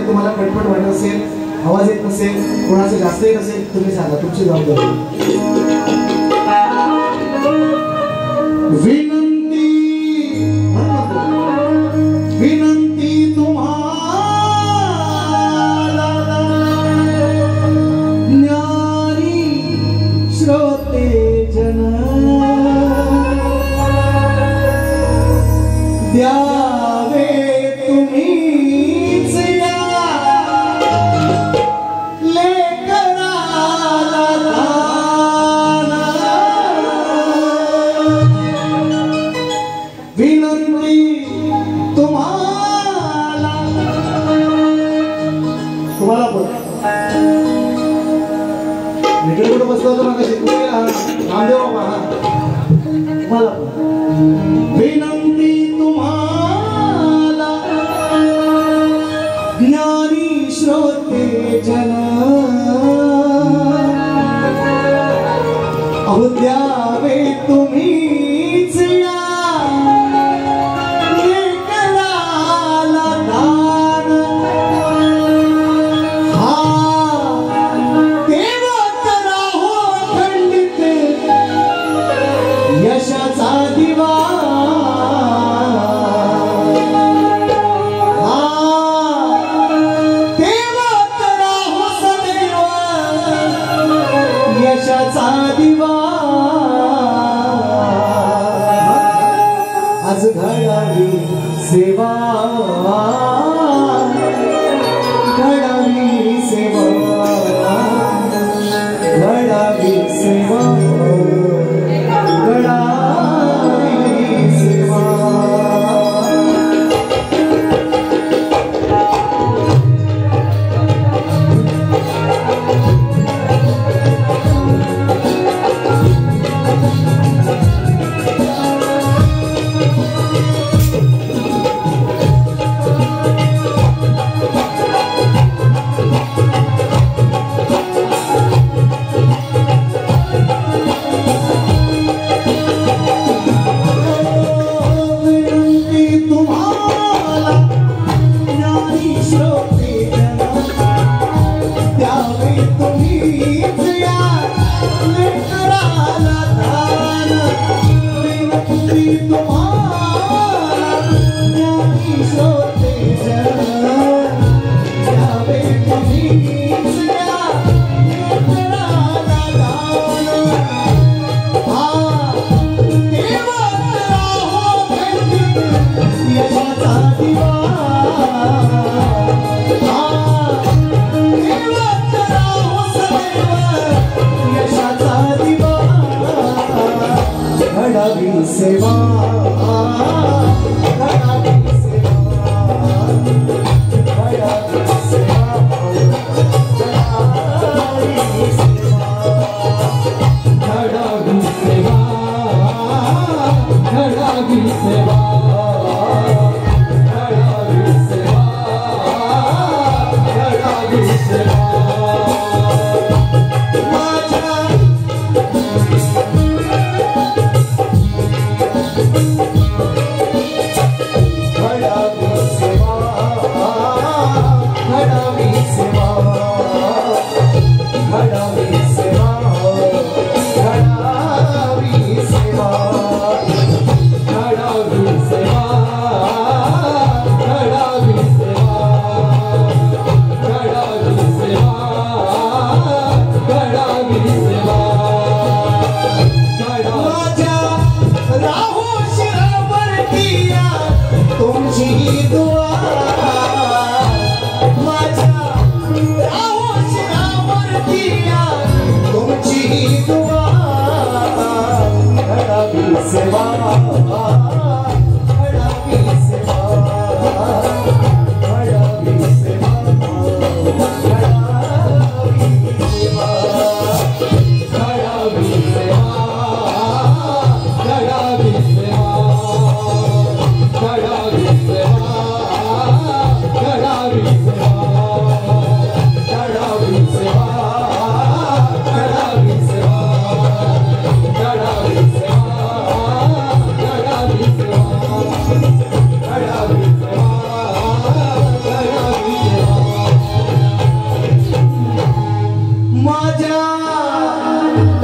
आणि तुम्हाला पटपट वाटत असेल, आवाज येत नसेल, कोणाचं जास्त येत असेल, तुम्ही सांगा, तुमची जबाबदारी. विनंती विनंती तुम्हाला ज्ञानी श्रोते जन द्यावे तुम्हीच या लेकराला दान. विनंती तुम्हाला तुम्हाला पण इकडे कुठं बसला होता मग नामदेव बाबा. तुम्हाला विनंती तुम्हाला ज्ञानी श्रोते जन अहो द्यावे तुम्हीच या लेकराला दान. हा देव करा हो खंडित यशाचा दिवा. यशाचा दिवा आज घडावी सेवा, घडावी सेवा, घडावी सेवा, घडावी सेवा. सेवा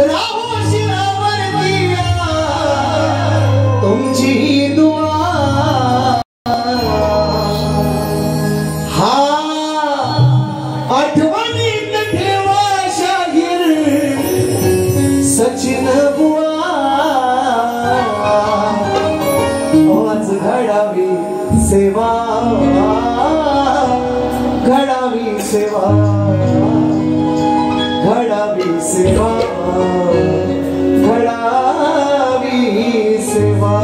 राहो शिरावरती तुमची दुआ हा आठवणीत ठेवा शाहीर सचिन बुआ आज घडावी सेवा घडावी सेवा घडावी सेवा घडावी सेवा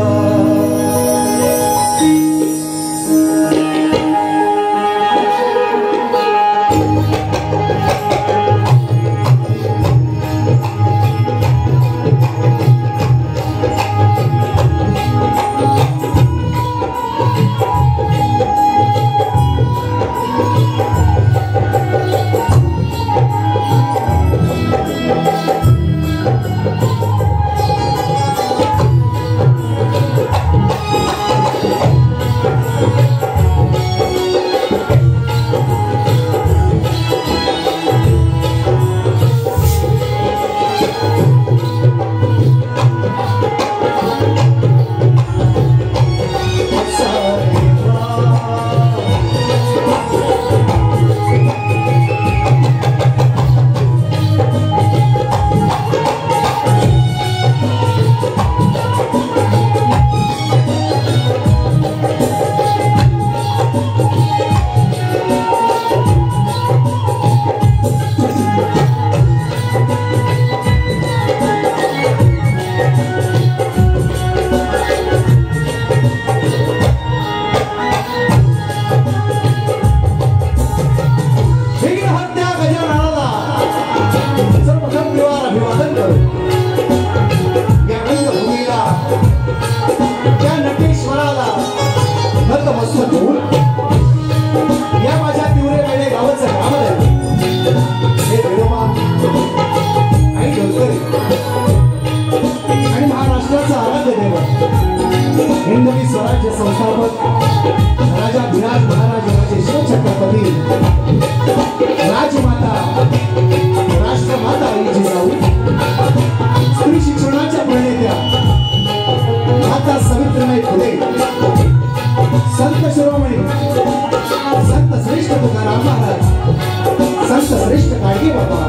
हिंदवी स्वराज्य संस्थापक राजा धिराज महाराज शिवछत्रपती राजमाता राष्ट्रमाता आई जिजाऊ स्त्री शिक्षणाच्या प्रणेत्या माता सावित्रीबाई फुले संत शिरोमणी संत श्रेष्ठ तुकाराम महाराज संत श्रेष्ठ गाडगे बाबा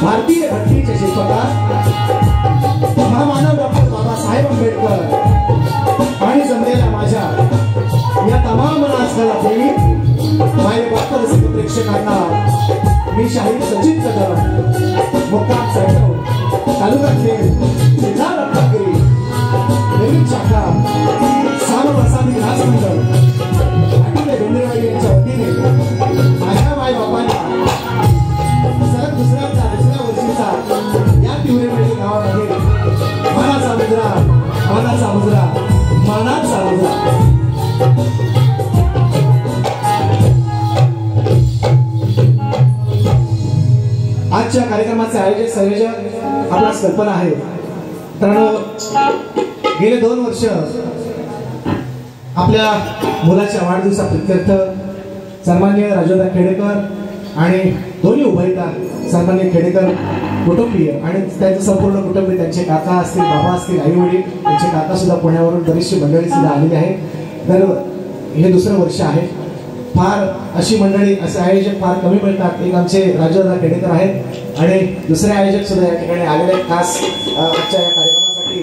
भारतीय घटनेचे शिल्पकार महामानव डॉक्टर बाबासाहेब आंबेडकर आणि जमलेल्या माझ्या या तमाम नाचकला प्रेमी माझे बापर प्रेक्षकांना मी शाहीर सचिन कदम मुक्काम सायगाव तालुका खेड जिल्हा रत्नागिरी नवीन शाखा सामवसादी राजमंडळ अनिल डोंगरेवाडी यांच्या वतीने माझ्या माय बापांना सलग दुसऱ्या वर्षीचा या तिवरेवाडी गावामध्ये मानाचा मुजरा मानाचा मुजरा मानाचा मुजरा आजच्या कार्यक्रमाचे आयोजक संयोजक आपल्यास कल्पना आहे. कारण गेले 2 वर्ष आपल्या मुलाच्या वाढदिवसाप्रित्यर्थ सन्माननीय राजोदा खेडेकर आणि दोन्ही उभयता सन्माननीय खेडेकर कुटुंबीय आणि त्यांचे संपूर्ण कुटुंबीय त्यांचे काका असतील बाबा असतील आई वडील त्यांचे काका सुद्धा पुण्यावरून बरीचशी मंडळी सुद्धा आलेली आहे. तर हे 2रं वर्ष आहे. फार अशी मंडळी असे आयोजक फार कमी मिळतात. एक आमचे राजोदा खेडेकर आहेत आणि दुसरे आयोजक सुद्धा या ठिकाणी आलेले आहेत. खास आजच्या या कार्यक्रमासाठी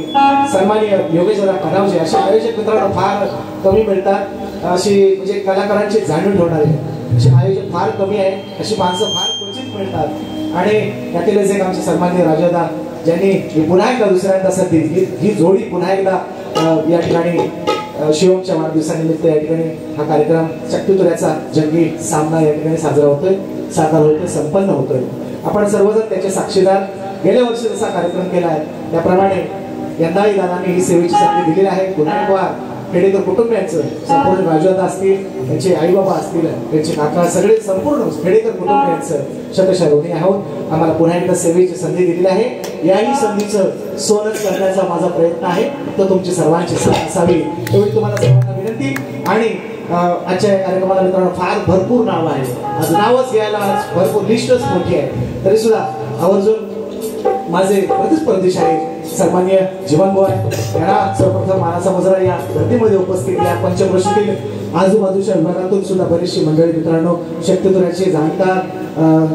सन्माननीय योगेशदादा कनावजे असे आयोजक मित्रांनो फार कमी मिळतात. अशी म्हणजे कलाकारांची जाणीव ठेवणारे असे आयोजक फार कमी आहे. अशी माणसं फार क्वचित मिळतात आणि यातीलच एक आमचे सन्माननीय राजोदा ज्यांनी पुन्हा एकदा दुसऱ्यांदा सध्या ही जोडी पुन्हा एकदा या ठिकाणी शिवमच्या वाढदिवसानिमित्त या ठिकाणी हा कार्यक्रम शक्तितुऱ्याचा जंगी सामना या ठिकाणी साजरा होतोय, साकार होतोय, संपन्न होतोय. आपण सर्वजण त्याचे साक्षीदार. गेल्या वर्षी जसा कार्यक्रम केला आहे त्याप्रमाणे यंदाही दादांनी ही सेवेची संधी दिलेली आहे. पुन्हा एकदा खेडेकर कुटुंबियांचं संपूर्ण राजोदा असतील, त्यांचे आई बाबा असतील, त्यांचे काका सगळे संपूर्ण खेडेकर कुटुंबियांचं शतशः ऋणी आहोत. आम्हाला पुन्हा एकदा सेवेची संधी दिलेली आहे. याही संधीचं सोनच करण्याचा माझा प्रयत्न आहे. तर तुमची सर्वांची साथ असावी एवढी तुम्हाला सर्वांना विनंती. आणि आजच्या कार्यक्रमाला मित्रांनो फार भरपूर नावं आहेत. आज नावच घ्यायला भरपूर लिस्टच मोठी आहे. तरी सुद्धा आवर्जून माझे प्रतिस्पर्धी शाहीर सन्माननीय जीवन बुवा यांना सर्वप्रथम मानाचा मुजरा या गर्दीमध्ये उपस्थित या पंचक्रोशीतील आजूबाजूच्या विभागातून सुद्धा बरीचशी मंडळी मित्रांनो शक्यतोऱ्याचे जाणकार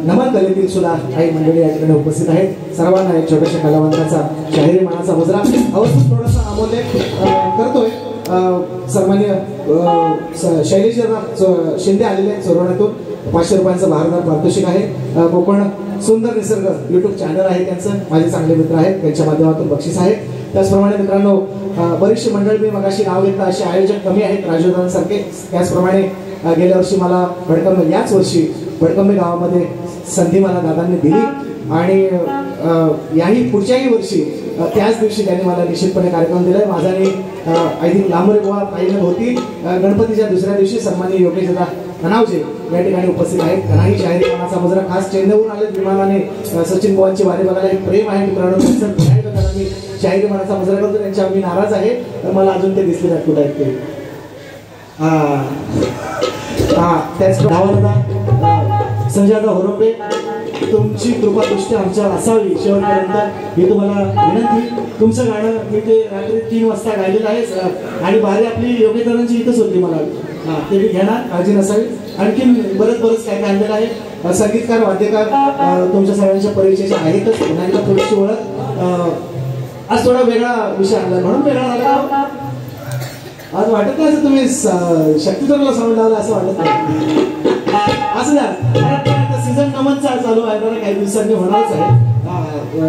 नमन कलेतील सुद्धा काही मंडळी या ठिकाणी उपस्थित आहेत. सर्वांना एक छोट्याशा कलावंताचा शाहिरी मानाचा मुजरा अवश्य थोडासा अमूल्य करतोय. सन्माननीय शैलेशराव शिंदे आलेले आहेत चोरवण्यातून. 500 रुपयांचं भारदार पारितोषिक आहे. कोकण सुंदर निसर्ग YouTube चॅनल आहे त्यांचं. माझे चांगले मित्र आहेत त्यांच्या माध्यमातून बक्षीस आहे. त्याचप्रमाणे मित्रांनो बरीचशी मंडळ मी मगाशी नाव घेतलं असे आयोजक कमी आहेत राजूदांसारखे. त्याचप्रमाणे गेल्या वर्षी मला भडकंबे याच वर्षी भडकंबे गावामध्ये संधी मला दादांनी दिली आणि याही पुढच्याही वर्षी त्याच दिवशी त्यांनी मला निश्चितपणे कार्यक्रम दिलाय. माझा आणि आय थिंक लांबरे बुवा पाहिलं होती. गणपतीच्या दुसऱ्या दिवशी सन्माननीय योगेश दादा तणावजे या ठिकाणी उपस्थित आहेत. त्यांनाही शाहिरी मानाचा मुजरा खास चेन्नईहून आले विमानाने सचिन बुवांची वारी बघायला. एक प्रेम आहे मित्रांनो त्यांचं. पुन्हा एकदा त्यांना मी शाहिरी मानाचा मुजरा करतो. त्यांच्या मी नाराज आहे तर मला अजून ते दिसले नाही कुठे आहेत ते. त्याच संजयदा होरंबे तुमची कृपा दृष्टी आमच्यावर असावी शेवटपर्यंत ही तुम्हाला विनंती. तुमचं गाणं मी ते रात्री 3 वाजता गायलेलं आहे आणि बारी आपली योगेदारांची इथंच होती. मला ते मी घेणार काळजी नसावी. आणखी बरंच काय आणलेलं आहे. संगीतकार वाद्यकार तुमच्या सगळ्यांच्या परिचयाचे आहेतच. पुन्हा एकदा थोडीशी ओळख. आज थोडा वेगळा विषय आणला म्हणून वेगळा झाला. आज वाटत नाही असं तुम्ही शक्तीचोरला साऊंड लावला असं वाटत नाही. असं द्या सीझन नमनचा चालू आहे बरं काही दिवसांनी होणारच आहे.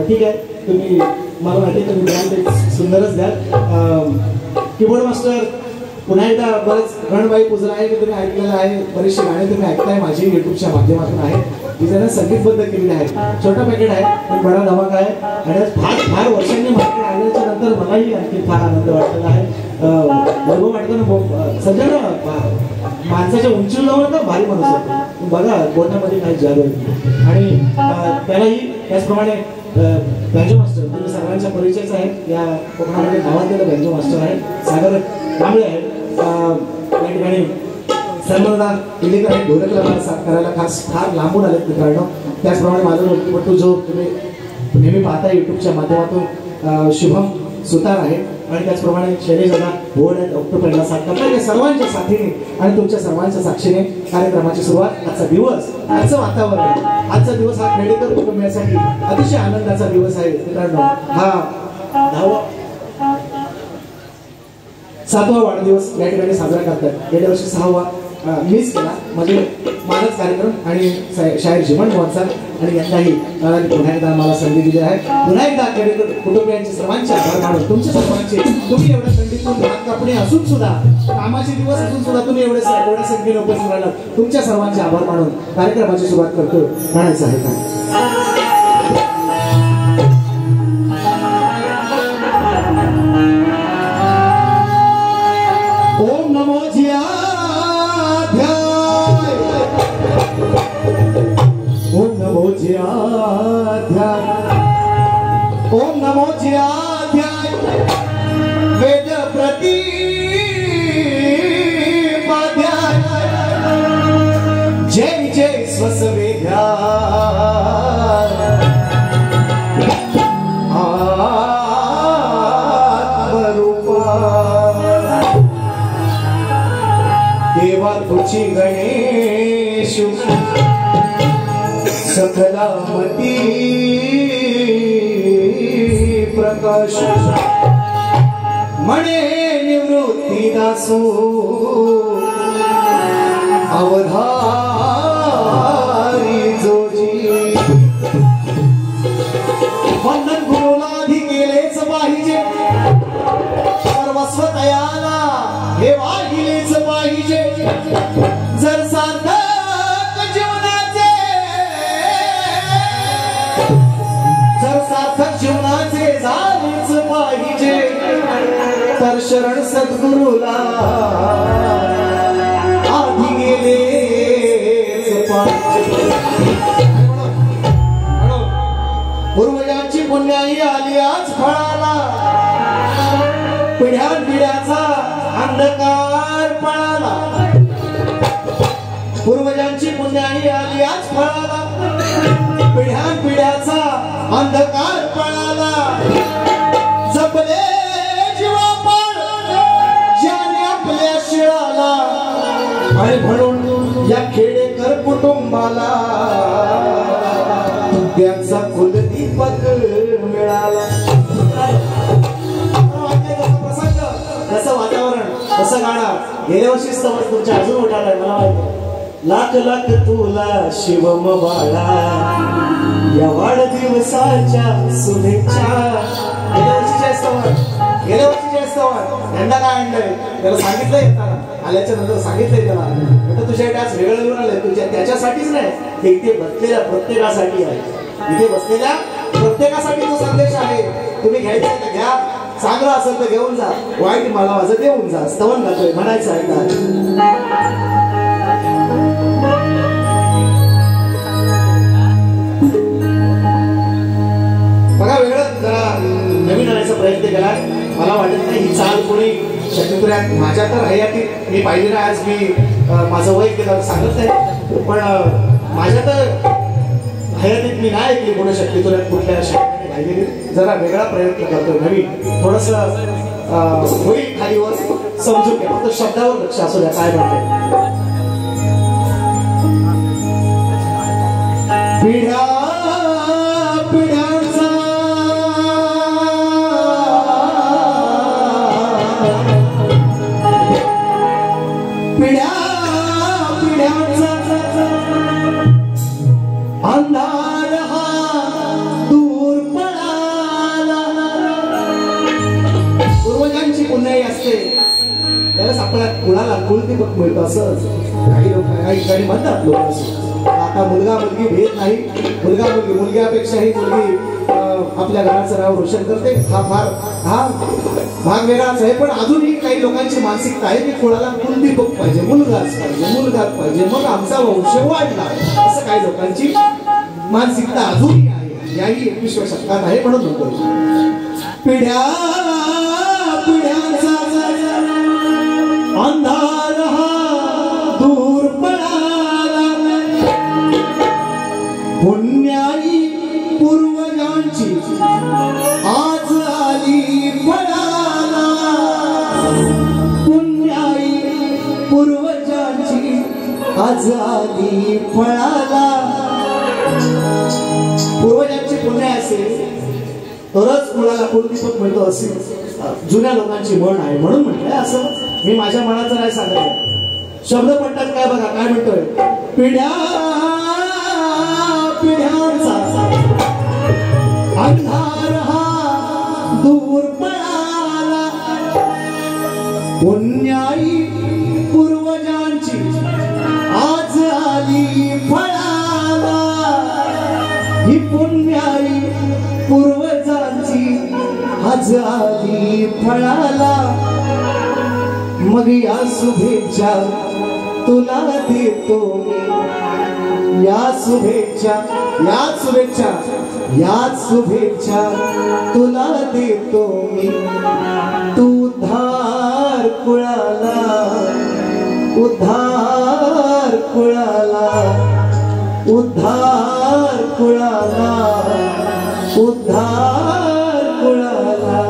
ठीक आहे तुम्ही मला माहिती आहे तुम्ही द्याल ते सुंदरच द्याल. कीबोर्ड मास्टर पुन्हा एकदा बरंच रणबाई पुजरा आहे की तुम्ही ऐकलेलं आहे. बरेचसे गाणे तुम्ही ऐकताय माझी युट्यूबच्या माध्यमातून आहे. ती त्यांना संगीतबद्ध केलेली आहे. छोटा पॅकेट आहे पण बडा धमाका आहे आणि फार वर्षांनी मार्केट आल्याच्या नंतर मलाही आणखी फार आनंद वाटलेला आहे. वैभव वाटतं ना सध्या ना माणसाच्या उंचीला लावून ना भारी माणूस आहे बघा बोलण्यामध्ये काही जादू आहे. आणि त्यालाही त्याचप्रमाणे बँजो मास्टर तुम्ही सर्वांच्या परिचयच आहेत. या कोकणामध्ये गावातलेलं बँजो मास्टर आहे सागर कांबळे आहेत. या ठिकाणी सर्वदा दिल्लीकर आणि ढोलकला मला साथ करायला खास फार लांबून आलेत मित्रांनो. त्याचप्रमाणे माझा व्यक्तिमत्व जो तुम्ही नेहमी पाहता युट्यूबच्या माध्यमातून शुभम सुतार आहे आणि त्याचप्रमाणे शैलेश दादा बोर्ड आहेत ऑक्टोबरला साथ करतात. या सर्वांच्या साथीने आणि तुमच्या सर्वांच्या साक्षीने कार्यक्रमाची सुरुवात. आजचा दिवस आजचं वातावरण आजचा दिवस हा खेडेकर कुटुंबियांसाठी अतिशय आनंदाचा दिवस आहे मित्रांनो. हा 7वा वाढदिवस या ठिकाणी साजरा करतात. गेल्या वर्षी 6वा मिस केला म्हणजे मानस कार्यक्रम आणि शाहीर जीवन बुवांचा आणि यंदाही पुन्हा एकदा मला संधी दिली आहे. पुन्हा एकदा खेडेकर कुटुंबियांचे सर्वांचे आभार मानून तुमच्या सर्वांचे तुम्ही एवढ्या थंडीतून भात कापणे असून सुद्धा कामाचे दिवस असून सुद्धा तुम्ही एवढ्या संख्येने उपस्थित राहिला तुमच्या सर्वांचे आभार मानून कार्यक्रमाची सुरुवात करतो. म्हणायचं आहे का ओम नमो ओम नमो ज्याध्याय ओम नमो ज्याध्याय वेद प्रतिपाध्याय जय जय स्वसवेद्याय देवा तुझी गणेश सकलामती प्रकाश मणे निवृत्ती दासो अवधारी जोजी वंदन गुरुला आधी केलेच पाहिजे सर्वस्व तयाला हे वाहिलेच पाहिजे. जर सार्थक जीवनाचे झालेच पाहिजे तर शरण सद्गुरुला आधी गेलेच पाहिजे. पूर्वजांची पुण्याई आली आज फळाला पिढ्यानपिढ्याचा अंधकार पळाला. पूर्वजांची पुण्याई आली आज फळाला पिढ्यानपिढ्याचा अंधकार गेल्या वर्षीच समज तुमच्या अजून उठालाय मला माहिती. लाख लाख तुला शिवम बाळा या वाढदिवसाच्या शुभेच्छा. गेल्या वर्षीच्या स्तवन, गेल्या वर्षीच्या स्तवन यंदा काय आणलंय त्याला सांगितलंय येताना, आल्याच्या नंतर सांगितलंय त्याला म्हणजे तुझ्याकडे आज वेगळं घेऊन आलंय. तुझ्या त्याच्यासाठीच नाही, ते इथे बसलेल्या प्रत्येकासाठी आहे. इथे बसलेल्या प्रत्येकासाठी तो संदेश आहे. तुम्ही घ्यायचा तर घ्या, चांगला असेल तर घेऊन जा, वाईट मला माझं देऊन जा. स्तवन गातोय म्हणायचं आहे का. बघा वेगळं जरा नवीन आणायचा प्रयत्न केलाय. मला वाटत नाही ही चाल कोणी शक्यतो माझ्या तर हयातीत मी पाहिली ना. आज मी माझं वय केलं सांगत नाही, पण माझ्या तर हयातीत मी नाही ऐकली कोणा शक्यतो कुठल्या शब्दाने राहिलेली. जरा वेगळा प्रयत्न करतोय नवीन, थोडस होईल खालीवर समजून घ्या. फक्त शब्दावर लक्ष असू द्या काय म्हणते. पिढ्या पिढ्यांचा पिढ्या पिढ्यांचा अंधार हा दूर पळाला. पूर्वजांची पुण्याई असते त्यालाच आपल्या कुणाला कुलदीपक मिळतो असं काही लोक काही ठिकाणी म्हणतात लोक. आता मुलगा मुलगी भेद नाही, मुलगा मुलगी मुलग्यापेक्षाही मुलगी आपल्या घराचं नाव रोशन करते. हा भाग वेगळाच आहे. पण अजूनही काही लोकांची मानसिकता आहे की कोणाला कुलदीपक पाहिजे, मुलगाच पाहिजे, मग आमचा वंश वाढला. असं काही लोकांची मानसिकता अजूनही आहे. याही 21व्या शतकात आहे म्हणून म्हणतो पिढ्या पिढ्यांचा अंधार हा दूर पळाला. पुण्याई पूर्वजांची आज आली फळाला. पुण्याई पूर्वजांची आज आली फळाला. पूर्वजांची पुण्य असेल तरच कुणाला कुलदीपक मिळतो असे जुन्या लोकांची म्हण आहे. म्हणून म्हटलंय असं. मी माझ्या मनाचं नाही सांगत. शब्द पडतात काय बघा काय म्हणतोय. पिढ्या पिढ्यांचा अंधार हा दूर पळाला. पुण्याई पूर्वजांची आज आली फळाला. ही पुण्याई पूर्वजांची आज आली फळाला. मग या शुभेच्छा तुला देतो, या शुभेच्छा तुला देतो मी. तू धार कुळाला, उद्धार कुळाला, उद्धार कुळाला, उद्धार कुळाला.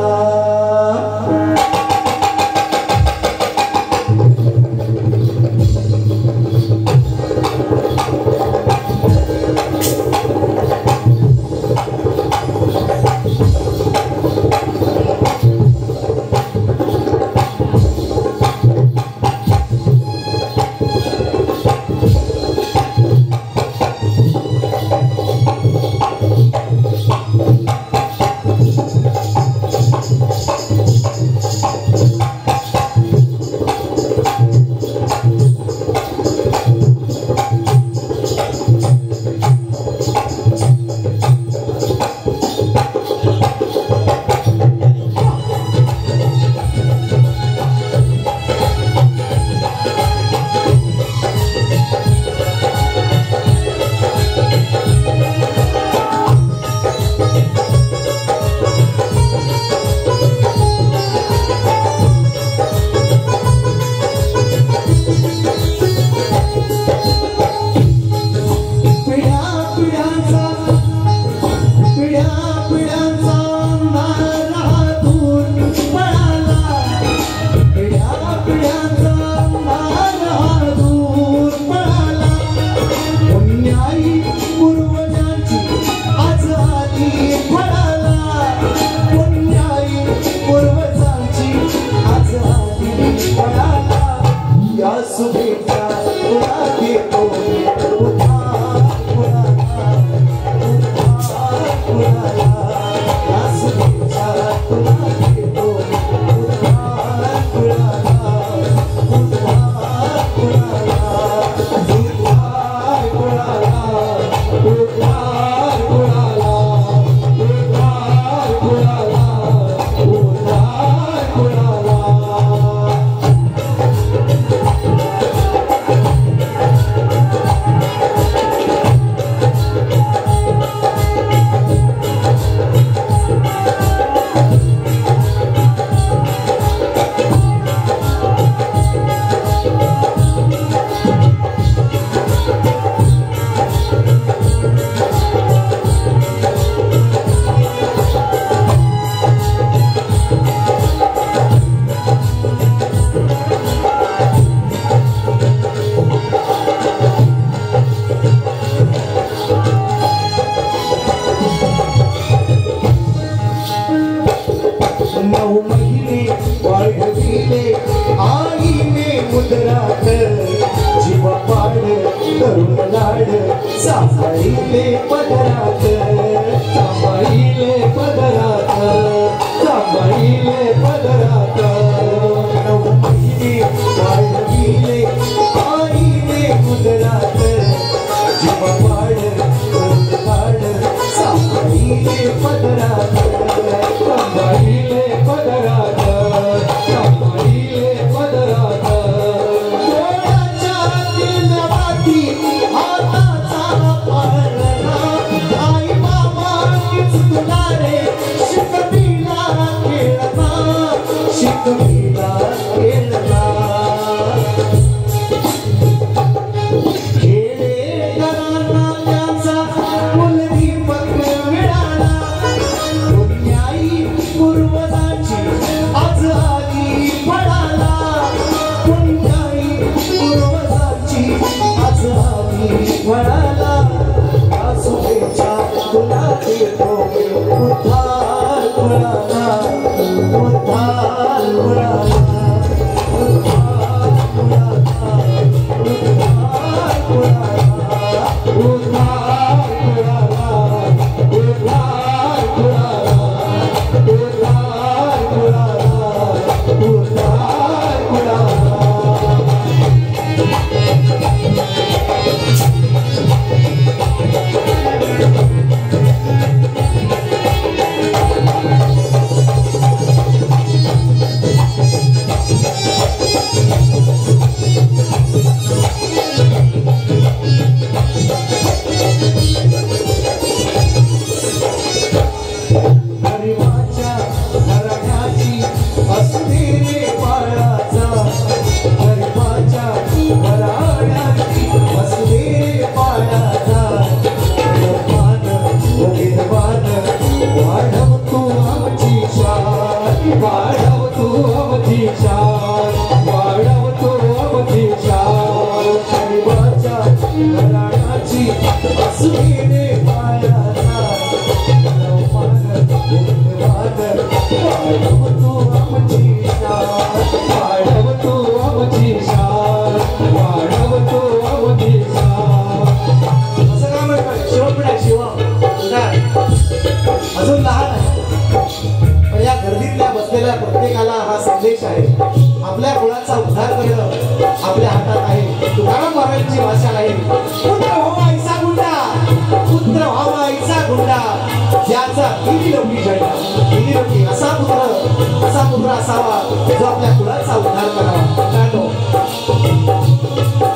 महिने वाढविले आईने मुद्रात जीव पाड करून लाड सांभाळिले पदरात सांभाळिले पदरात सांभाळिले पदरात 9 महिने वाढविले आईने मुद्रात जीव पाड करून लाड सांभाळिले पदरात सांभाळिले पदरात सांभाळिले पदरात डोळ्याच्या दिलवाती हाताचा पाळणा आई बाबांनीच तुला रे शिकविला खेळणा शिकविला खेळणा खेडेकरांना त्याचा कुलदीपक मिळाला पुण्याई पूर्वजांची आज आली पडाला पुण्याई पूर्वजांची आज आली पडाला या शुभेच्छा तुला देतो उद्धार कुणाला उद्धार कुणाला अजून लहान आहे पण या गर्दीतल्या बसलेल्या प्रत्येकाला हा संदेश आहे आपल्या कुळाचा उद्धार करणं आपल्या हातात आहे तुकाराम महाराजांची भाषा आहे पुत्र व्हावा ऐसा गुंडा पुत्र व्हावा ऐसा गुंडा ज्याचा किती लोकी जळला किती लोकी असा पुत्र असावा जो आपल्या कुळाचा उद्धार करावा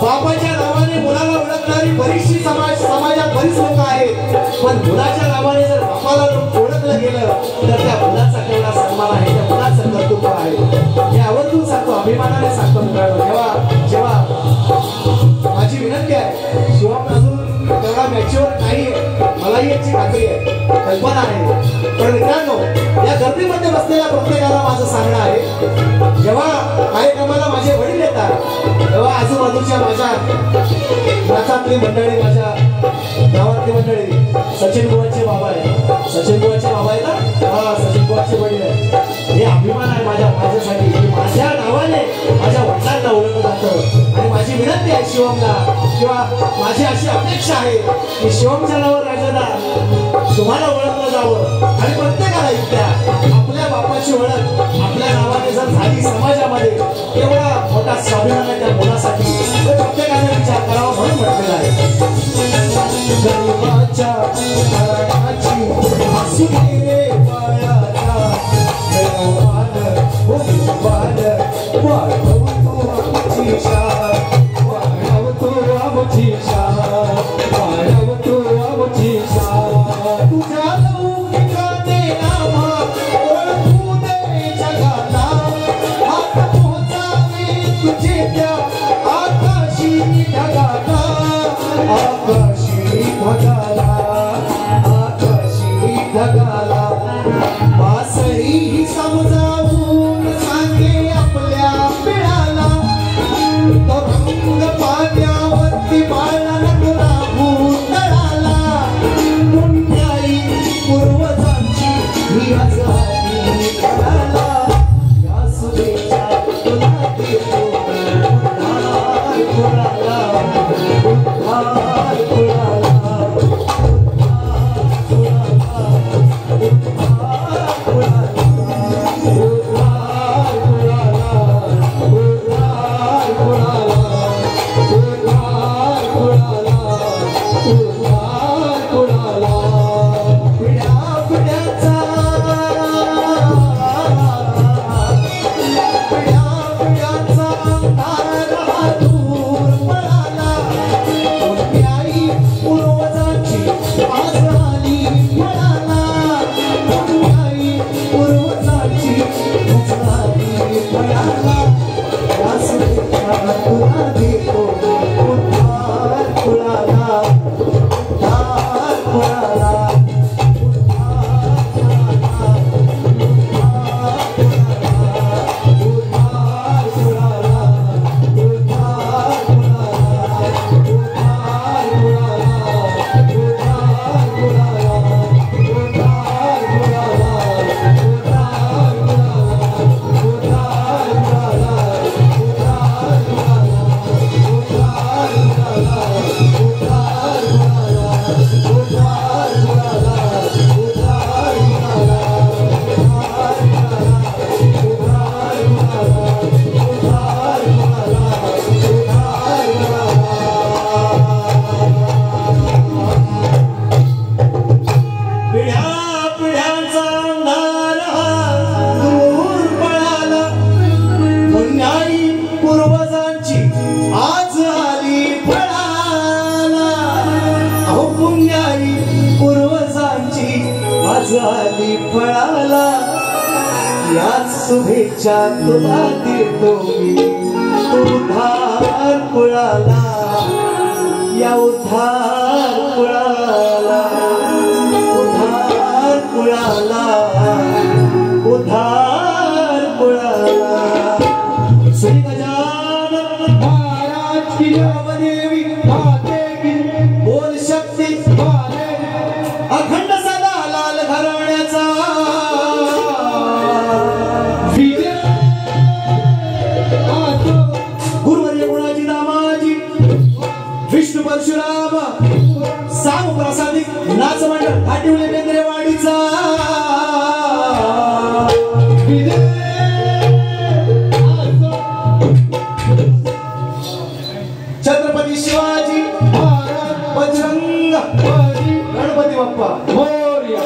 बापाच्या नावाने मुलाला ओळखणारी बरीचशी समाजात बरीच लोक आहेत पण मुलाच्या नावाने जर बापाला ओळखलं गेलं तर त्या मुलाचा केवढा सन्मान आहे त्या मुलाचं कर्तृत्व आहे हे आवर्जून सांगतो अभिमानाने सांगतो मित्रांनो जेव्हा माझी विनंती आहे शिवम अजून तेवढा मॅच्युअर नाही मलाही याची खात्री आहे कल्पना आहे पण मित्रांनो या गर्दीमध्ये बसलेल्या प्रत्येकाला माझं सांगणं आहे जेव्हा कार्यक्रमाला माझे वडील येतात तेव्हा आजूबाजूच्या माझ्या नातातली मंडळी माझ्या गावातली मंडळी सचिन बुवाचे बाबा आहे सचिन बुवाचे बाबा आहे ना हा सचिन बुवाचे वडील आहे हे अभिमान आहे माझ्यासाठी की माझ्या नावाने माझ्या वडिलांना ओळखलं जातं आणि माझी विनंती आहे शिवमला किंवा माझी अशी अपेक्षा आहे की शिवमच्या नावावर राजाला तुम्हाला ओळखलं जावं आणि प्रत्येकाला इथल्या आपल्या बापाची ओळख आपल्या नावाने जर झाली समाजामध्ये एवढा मोठा स्वाभिमान आहे त्या मुलासाठी प्रत्येकाने विचार करावा म्हणून म्हटलेला आहे गरीबाच्या मरणाची हसू रे पायाचा वाढव तू आमची शान वाढव तू आमची शान वाढव तू आमची शान तुझ्या लौकिकाने नामा ओळखू दे जगाला हात पोचावे तुझे त्या आकाशी ढगाला आकाशी ढगाला आकाशी ढगाला बासरी समजावून सांगे आपल्या पिढ्याला तो रंग पाण्यावरती बाळा नकरा भूतळाला पुण्याई पूर्वजांची ही आजारी कळाला याच शुभेच्छा तुला देतो मी तू उद्धार कुळाला या उद्धार कुळाला उद्धार कुळाला उद्धार कुळाला श्री गजानन महाराज की देवी माते की बोल शक्ती अखंड सदा लाल घराण्याचा गुरुवर्य गुणाजी दामाजी विष्णू परशुराम साम प्रसादिक नाच मंडळ घाटिवले बेंद्रेवाडीचा छत्रपती शिवाजी बजरंग गणपती बाप्पा मोरया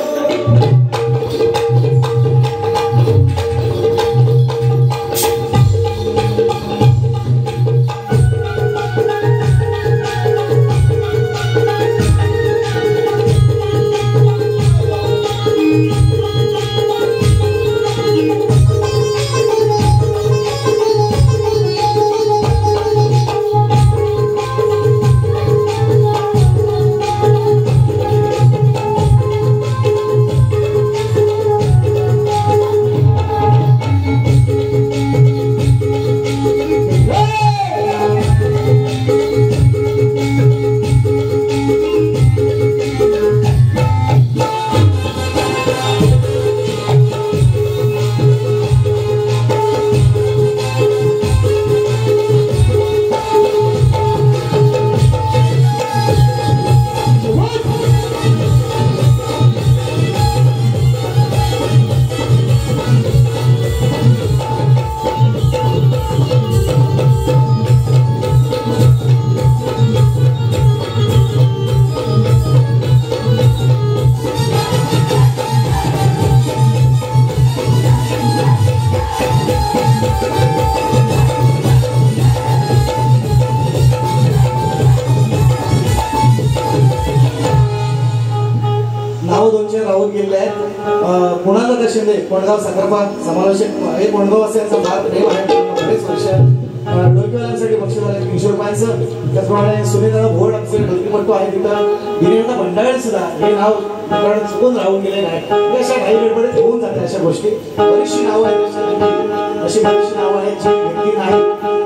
पुण्याला दर्शन दे कोणगाव साखरपा समावेशक हे कोणगाव असेलचा फार प्रेम आहे बरेच वर्ष डोलकीवाल्यांसाठी बक्षीस आले 300 रुपयांचं त्याचप्रमाणे सुनीलदादा भोड आमचे डोलकीपट्टू आहे तिथं गिरीनंदा भंडाळे सुद्धा हे नाव चुकून राहून गेले नाही अशा काही गडबडीत होऊन जाते अशा गोष्टी बरीचशी नावं आहेत अशी बरीचशी नावं आहेत जी व्यक्ती नाही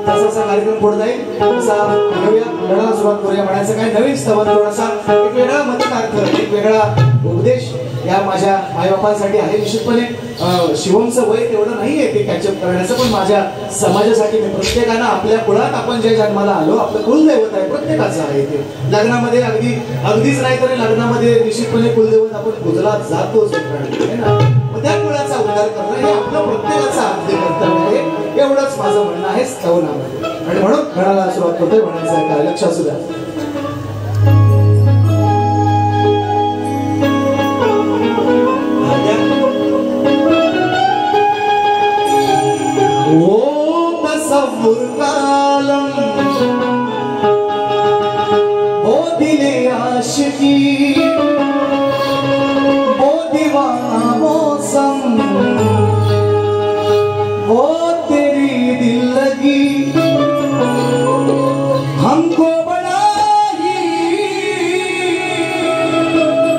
तसा असा कार्यक्रम पुढे जाईल तसा घेऊया गणाला सुरुवात करूया म्हणायचं काय नवीन स्तवन थोडासा एक वेगळा मतार्थ एक वेगळा उपदेश या माझ्या आईबापांसाठी आहे निश्चितपणे शिवमचं वय तेवढं नाहीये ते कॅचअप करण्याचं पण माझ्या समाजासाठी मी प्रत्येकानं आपल्या कुळात आपण ज्या जन्माला आलो आपलं कुलदैवत आहे प्रत्येकाचं आहे ते लग्नामध्ये अगदीच नाही तरी लग्नामध्ये निश्चितपणे कुलदैवत आपण पूजला जातोच आहे ना मग त्या कुळाचा उद्धार करणं हे आपलं प्रत्येकाचं आद्य कर्तव्य आहे एवढंच माझं म्हणणं आहे स्तवनामध्ये आणि म्हणून गणाला सुरुवात करतोय म्हणायचं काय लक्षात सुद्धा ओ तसव्वुर कालम ओ दिले आशिकी ओ दीवाना मौसम ओ तेरी दिल लगी हमको बड़ा ही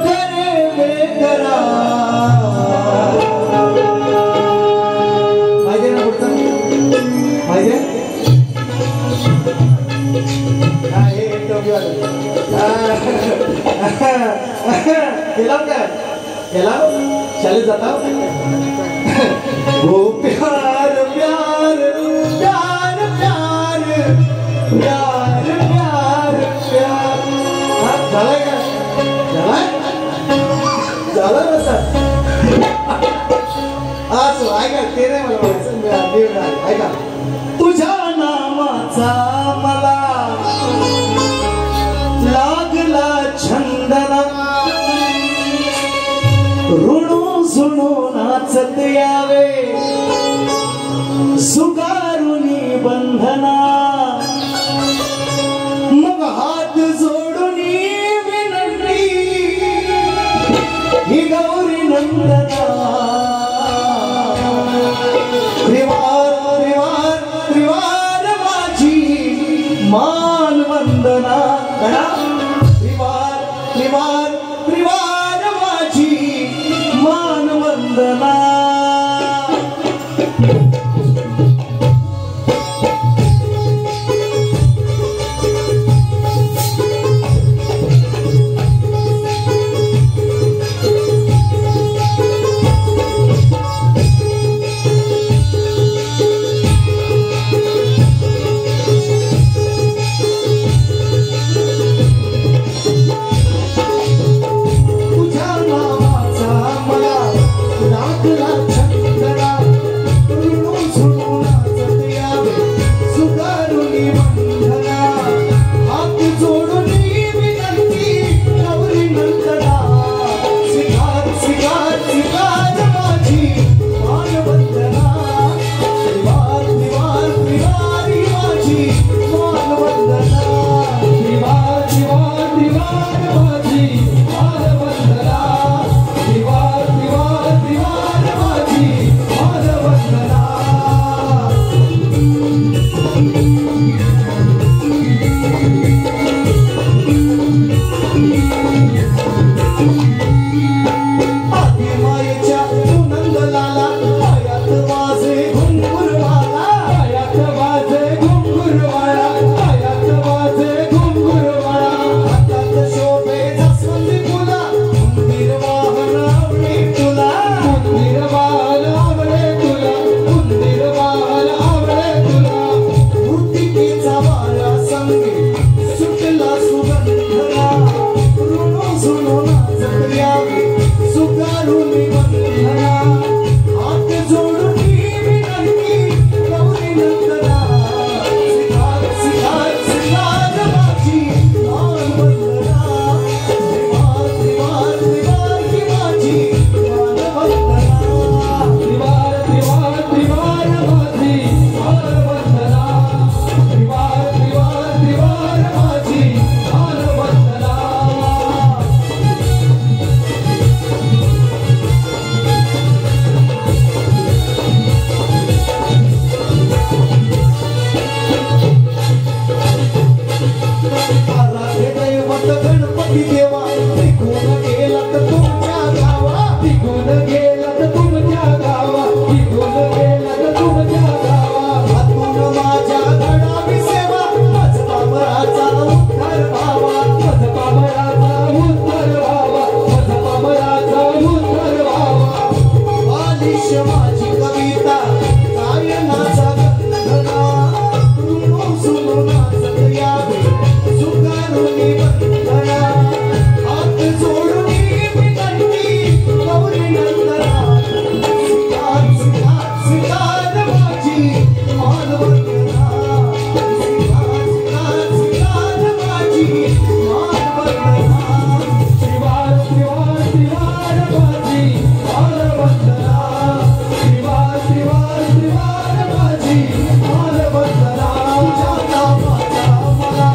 करे बेकरार माहिती ना कुठं माहिती केला काय केला शाळेत जाता वो प्यार प्यार प्यार प्यार प्यार प्यार प्यार झालाय का झालाय असं ऐका ते नाही मला म्हणायचं ऐका तुझ्या नामाचा मला लागला छंदना ऋणू झुणू नाचत यावे सुगारुनी बंधना मग हात जोडुनी विनंती ही गौरी नंदना छंदना ऋणू झुणू नाचत यावे सुगारुनी बंधना हात जोडून विनंती गौरी नंदना सिगार सिगार सिगार माझी मानवंदना त्रिवार त्रिवार त्रिवारी माझी मानवंदना त्रिवार त्रिवार त्रिवार माझी मानवंदना त्रिवार त्रिवार त्रिवार माझी मानवंदना आधी मायेच्या नंदलाला पायात वाजे घुंगुरवाला पायात वाजे घुंगुरवाला पायात वाजे घुंगुरवाला हातात शोभे जास्वंदी फुला मंदिर वाहन आवडे तुला मंदिर वाहन आवडे तुला मंदिर वाहन आवडे तुला मूर्तिकेचा वारा संगे सुटला सुगंधला ऋणू झुणू नाचत यावे सुगारुनी बंधना हात जोडून विनंती गौरी नंदना सिगार सिगार सिगार माझी मानवंदना त्रिवार त्रिवार त्रिवार ही माझी मानवंदना त्रिवार त्रिवार त्रिवार माझी मानवंदना त्रिवार त्रिवार त्रिवार माझी मानवंदना आराध्य दैवत गणपती देवा निघून गेला तर तुमच्या गावा निघून गेला तर तुमच्या गावा निघून गेला तर तुमच्या गावा हातून माझ्या घडावी सेवा माझ पामराचा उद्धार व्हावा माझ पामराचा उद्धार व्हावा माझ पामराचा उद्धार व्हावा बालिश माझी कविता गायनाचा गंधना ऋणू झुणू नाचत यावे सुगारुनी बंधना हात जोडून विनंती गौरी नंदना सिगार सिगार सिगार माझी मानवंदना सिगार सिगार सिगार माझी मानवंदना त्रिवार त्रिवार त्रिवार माझी मानवंदना त्रिवार त्रिवार त्रिवार माझी मानवंदना तुझ्या नावाचा मला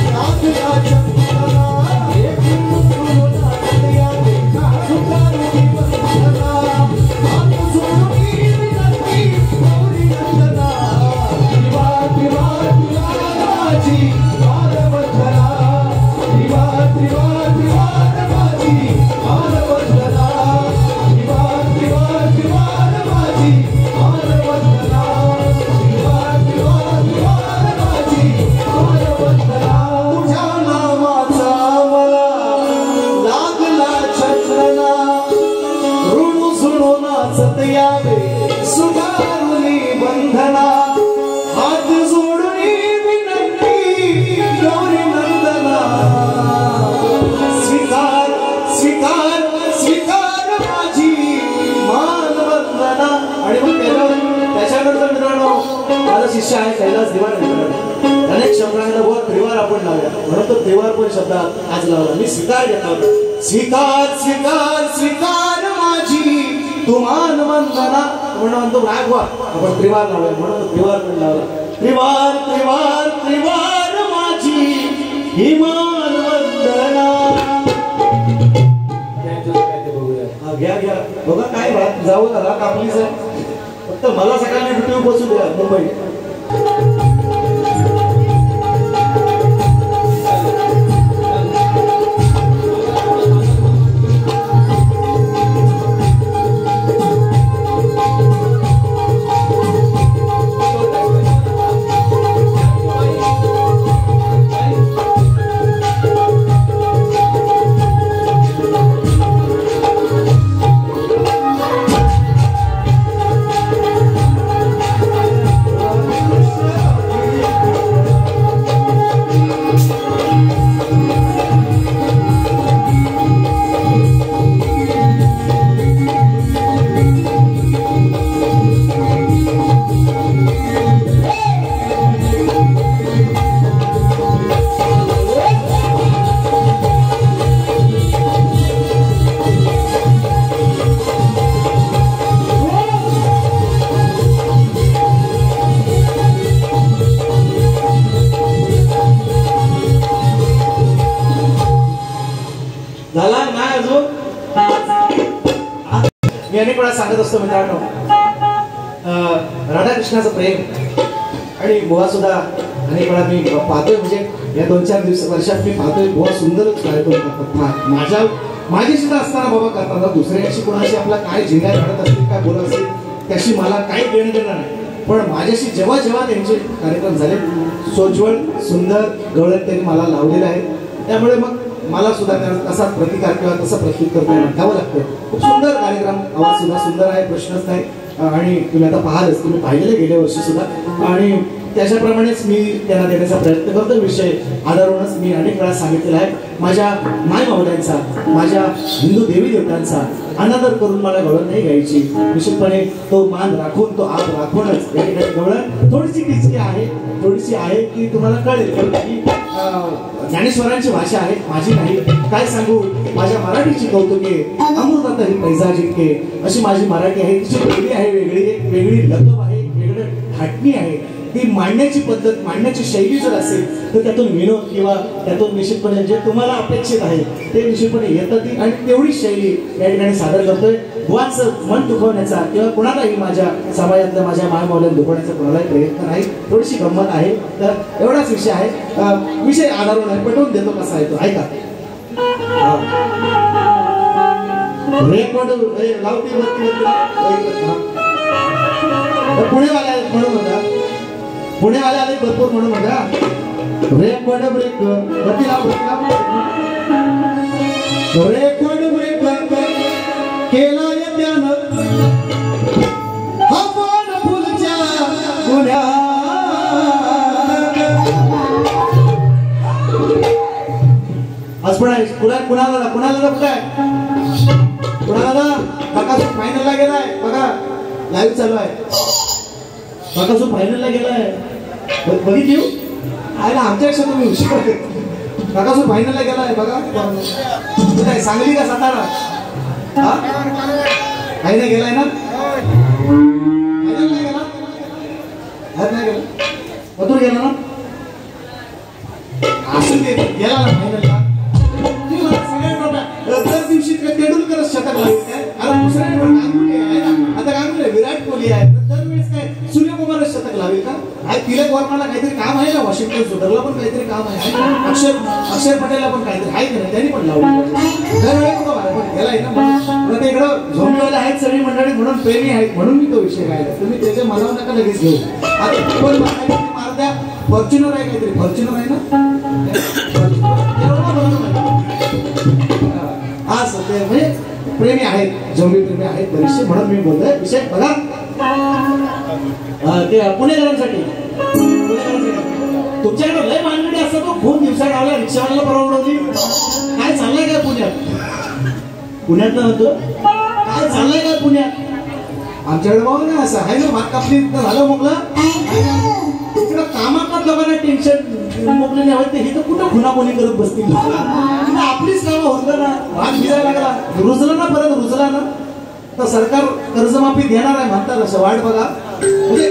नागला चंदना एक झुणू नाचत यावे सुगारुनी बंधना हात जोडून विनंती गौरी नंदना त्रिवार त्रिवार त्रिवार माझी मानवंदना त्रिवार त्रिवार त्रिवार माझी मानवंदना त्रिवार त्रिवार त्रिवार माझी मानवंदना त्रिवार त्रिवार त्रिवार माझी मानवंदना तुझ्या नावाचा मला लागला छंदना ऋणू झुणू नाचत यावे सुगारुनी बंधना हात जोडून विनंती गौरी नंदना स्वीकार स्वीकार स्वीकार माझी मानवंदना आणि मग त्याच्यानंतर मित्रांनो माझा शिष्य आहे कैलास दिवाण मित्रांनो अनेक शब्दांना बोल त्रिवार आपण लावूया म्हणून तो त्रिवार पण शब्द आज लावला मी स्वीकार घेतो स्वीकार स्वीकार स्वीकार माझी तू मानवंदना म्हणून तो रागवा आपण त्रिवार लावूया म्हणून तो त्रिवार पण लावला त्रिवार त्रिवार त्रिवार माझी ही मानवंदना घ्या घ्या बघा काय जाऊ झाला कापलीच आहे फक्त मला सगळ्यांनी ड्युटीवर बसू द्या मुंबई सांगत असतो मित्रांनो, राधाकृष्णाचं प्रेम आणि बुवा सुद्धा अनेक वेळा मी पाहतोय, म्हणजे या 2-4 वर्षात मी पाहतोय बुवा सुंदरच कार्यक्रम करतात. माझी सुद्धा असताना बाबा करतात, दुसऱ्याशी कोणाशी आपला काय झिंगा काढत असतील, काय बोलत असतील, त्याशी मला काही देणं देणार नाही. पण माझ्याशी जेव्हा जेव्हा त्यांचे कार्यक्रम झाले, सोज्वळ सुंदर गवळण त्यांनी मला लावलेलं आहे. त्यामुळे मग मला सुद्धा तसाच प्रतिकार किंवा तसं प्रत्युत्तर द्यावं लागतं. खूप सुंदर कार्यक्रम, आवाज सुद्धा सुंदर आहे, प्रश्नच नाही. आणि तुम्ही आता पाहालच, तुम्ही पाहिलेले गेल्या वर्षी सुद्धा, आणि त्याच्याप्रमाणेच मी त्यांना देण्याचा प्रयत्न करतो. विषय आधारूनच मी अनेक वेळा सांगितलेला आहे, माझ्या माय मावल्यांचा, माझ्या हिंदू देवी देवतांचा अनादर करून मला गवळण नाही घ्यायची. निश्चितपणे तो मान राखून, तो आप राखूनच या ठिकाणी गवळण थोडीशी किचकी आहे, थोडीशी आहे की तुम्हाला कळेल की ज्ञानेश्वरांची भाषा आहे, माझी नाही. काय सांगू, माझ्या मराठीची कौतुके अमृतात ही पैजा जिंके, अशी माझी मराठी आहे. तिची वेगळी आहे, वेगळी लकब आहे, वेगळं थाटणी आहे. ती मांडण्याची पद्धत, मांडण्याची शैली जर असेल तर त्यातून विनोद किंवा त्यातून निश्चितपणे जे तुम्हाला अपेक्षित आहे ते निश्चितपणे येतं. आणि तेवढी शैली या ठिकाणी सादर करतोय. बुवाचं मन दुखवण्याचा किंवा कुणालाही माझ्या समाजातल्या माझ्या मायमावल्या दुखवण्याचा कुणालाही प्रयत्न नाही. थोडीशी गंमत आहे, तर एवढाच विषय आहे. विषय आधारून आहे, पटवून देतो कसा आहे तो, ऐका. रेकॉर्ड लावते पुणेवाल्या म्हणून होता, पुणेवाल्या आले भरपूर म्हणून होता. रेकॉर्ड ब्रेक गती लाव, रेकॉर्ड ब्रेक केला त्यानं आपण फुलच्या गुन्ह्या. आज पण आहे कुणाला कुणाला काय कुणाला बकासूर फायनलला गेलाय बघा, लाईव्ह चालू आहे. बकासूर फायनलला गेलाय, बघितली आयला आमच्यापेक्षा तुम्ही हुशार होते. बकासूर फायनलला गेलाय बघा. काय सांगली का सातारा? हा फायनल गेलाय ना, फायनल नाही गेला, हात नाही गेला, मथुर गेला ना, असून ते गेला ना फायनलला. दर दिवशी तेंडुलकर शतक लावले काय, आता दुसऱ्या गांगुली आहे ना, आता गांगुली विराट कोहली आहे, दरवेळेस काय सूर्यकुमार शतक लावेल का? तिलक वर्माला काहीतरी काम आहे ना, वॉशिंग्टन सुंदरला पण काहीतरी काम आहे, अक्षर पटेलला पण काहीतरी आहे का, त्यांनी पण लावलं. दरवेळेस पण गेलाय ना. ते इकडं झोंबीवाले आहेत सगळी मंडळी, म्हणून प्रेमी आहेत, म्हणून मी तो विषय राहिला. तुम्ही त्याच्या मनावर नका लगेच घेऊ. आता पण मार द्या, फॉर्च्युनर आहे काहीतरी, फॉर्च्युनर आहे ना, हा सत्य म्हणजे प्रेमी आहेत, झोंबी प्रेमी आहेत बरेचसे, म्हणून मी बोलतोय. विषय बघा, ते पुणेकरांसाठी तुमच्याकडे लय मानगडी असतात तो खूप दिवसा गावला रिक्षावाल्याला परवडवली. काय चाललंय काय पुण्यात ना होतो, काय चाललंय काय पुण्यात? आमच्याकडे बघा ना असं आहे ना, भात कापली झालं मोकलं, इकडं कामात लोकांना टेन्शन मोकले नाही होत, ही तर कुठं खुनाखुनी करत बसतील. आपलीच कामं होत ना, भात भिजायला लागला, रुजला ना, परत रुजला ना तर सरकार कर्जमाफी देणार आहे म्हणतात, असं वाट बघा. म्हणजे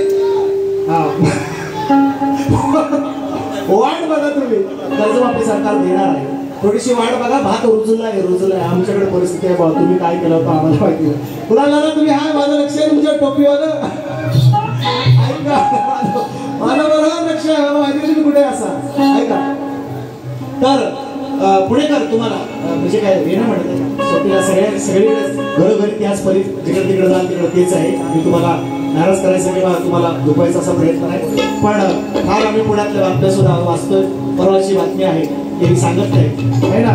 वाट बघा तुम्ही, कर्जमाफी सरकार देणार आहे, थोडीशी वाट बघा. भात रुजलाय आमच्याकडे परिस्थिती आहे बघा, तुम्ही काय केलं होतं आम्हाला माहिती नाही. कुणाला ना तुम्ही हाय, माझं लक्ष आहे तुमच्या टोपीवालं, ऐका माझं बरोबर लक्ष आहे, मला माहिती तुम्ही कुठे असा, ऐका. तर पुणेकर तुम्हाला म्हणजे काय येणं म्हणत स्वतःला सगळीकडे घरोघरी त्याच परी जिकडे तिकडे जाल तिकडे तेच आहे. मी तुम्हाला नाराज करायचं किंवा तुम्हाला दुखवायचा असा प्रयत्न नाही, पण फार आम्ही पुण्यातल्या बातम्या सुद्धा वाचतोय. परवाची बातमी आहे ते मी सांगत नाही आहे ना,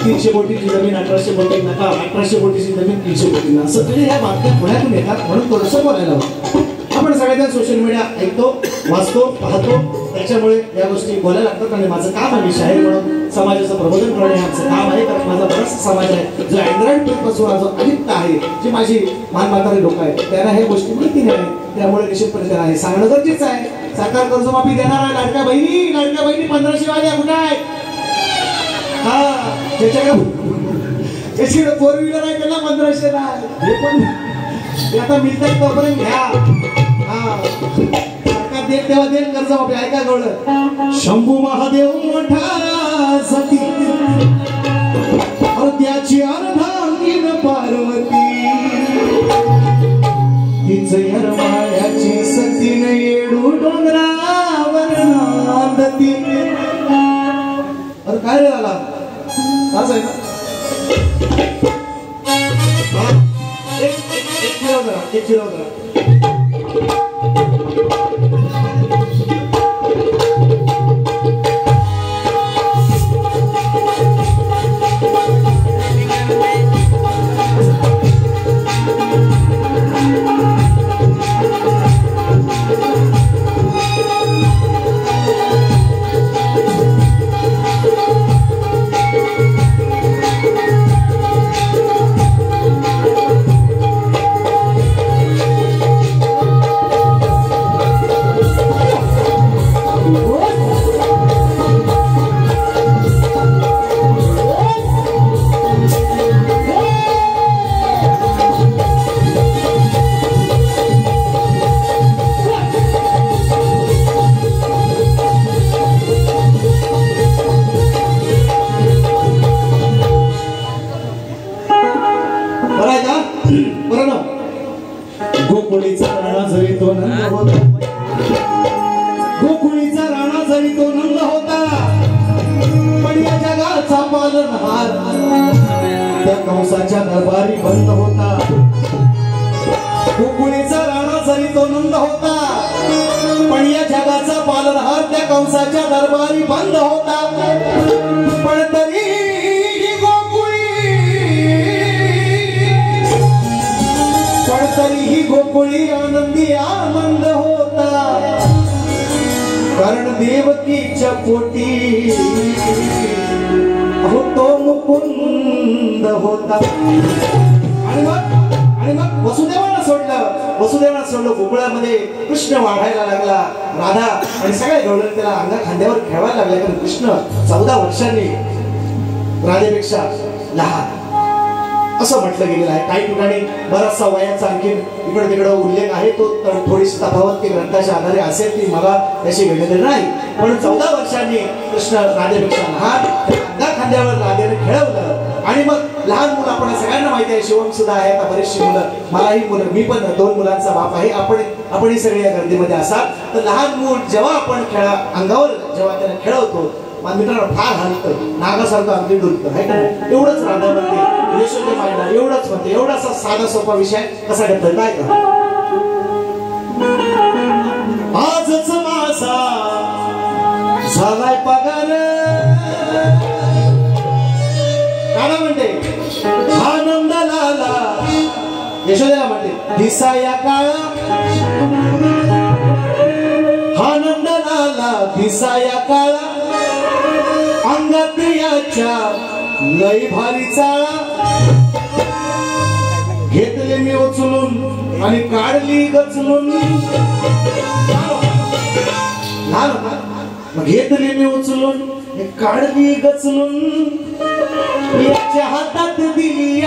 300 कोटीची जमीन 1800 कोटी नका, 1800 कोटीची जमीन 300 कोटी, असं म्हणजे ह्या बातम्या पुण्यातून येतात, म्हणून थोडंसं बोलायला हवं. आपण सगळ्यांना सोशल मीडिया ऐकतो, वाचतो, पाहतो, त्याच्यामुळे या गोष्टी बोलायला लागतात. आणि माझं काम आहे, मी शाहीर म्हणून समाजाचं प्रबोधन करणे आमचं काम आहे. कारण माझा बराचसा समाज आहे जो अँड्रॉइड पासून जो अलिप्त आहे, जी माझी मानमातारी लोक आहेत, त्यांना ह्या गोष्टी माहिती नाही, त्यामुळे निश्चितपणे त्यांना हे सांगणं गरजेचं आहे. सरकार कर्जमाफी देणार आहे. लाडक्या बहिणी 1500 वाल्या कुठे आहेत? हा, ज्याच्याकडे 4 व्हीलर आहे त्याला 1500 नाही, हे पण आता मिळतात तोपर्यंत घ्या. सरकार देत तेव्हा देत कर्जमाफी. ऐका गवळण, शंभू महादेव मोठा सती त्याची अर्धांगीन पार्वती, फिरवलं. गोकुळीचा राणा जरी तो नंद होता, गोकुळीचा राणा जरी तो नंद होता, पण या जगाचा पालनहार त्या कंसाच्या दरबारी बंद होता. गोकुळीचा राणा जरी तो नंद होता, पण या जगाचा पालनहार त्या कंसाच्या दरबारी बंद होता. पण तरी तरीही गोकुळी आनंदी आनंद होता, कारण देवकीच्या पोटी तो मुकुंद होता. आणि मग वसुदेवाला सोडलं गोकुळामध्ये कृष्ण वाढायला लागला. राधा आणि सगळे गवळण त्याला अंगा खांद्यावर खेळायला लागले, कारण कृष्ण 14 वर्षांनी राधेपेक्षा लहान असं म्हटलं गेलेलं आहे. काही ठिकाणी बराचसा वयाचा आणखी इकडे तिकडे उल्लेख आहे, तो थोडीशी तफावत ती ग्रंथाच्या आधारे असेल, ती मला त्याची गणित नाही. पण 14 वर्षांनी कृष्ण राधेपेक्षा लहान अंगा खांद्यावर राधेने खेळवलं. आणि मग लहान मुलं, आपण सगळ्यांना माहिती आहे, शिवम सुद्धा आहे, आता बरेचशी मुलं, मलाही मुलं, मी पण 2 मुलांचा बाप आहे, आपणही सगळे या गर्दीमध्ये असाल. तर लहान मूल जेव्हा आपण अंगावर जेव्हा त्याला खेळवतो, मित्रांनो फार हलतं, नागासारखं अगदी डुलतं आहे का. एवढंच राधा म्हणते, यशोदे मायला एवढंच म्हणते. एवढासा साधा सोपा विषय कसा घेतला काय का. आजच माझा झालाय पगार, काढा म्हणते आनंद लाला, यशोदेला म्हणते दिसाया काळा, आनंद लाला दिसाया काळा, अंगात याच्या लई भारी चाळा, घेतले मी उचलून आणि काढली गचलून. घेतली मी उचलून काढली गचलून, याच्या हातात दिली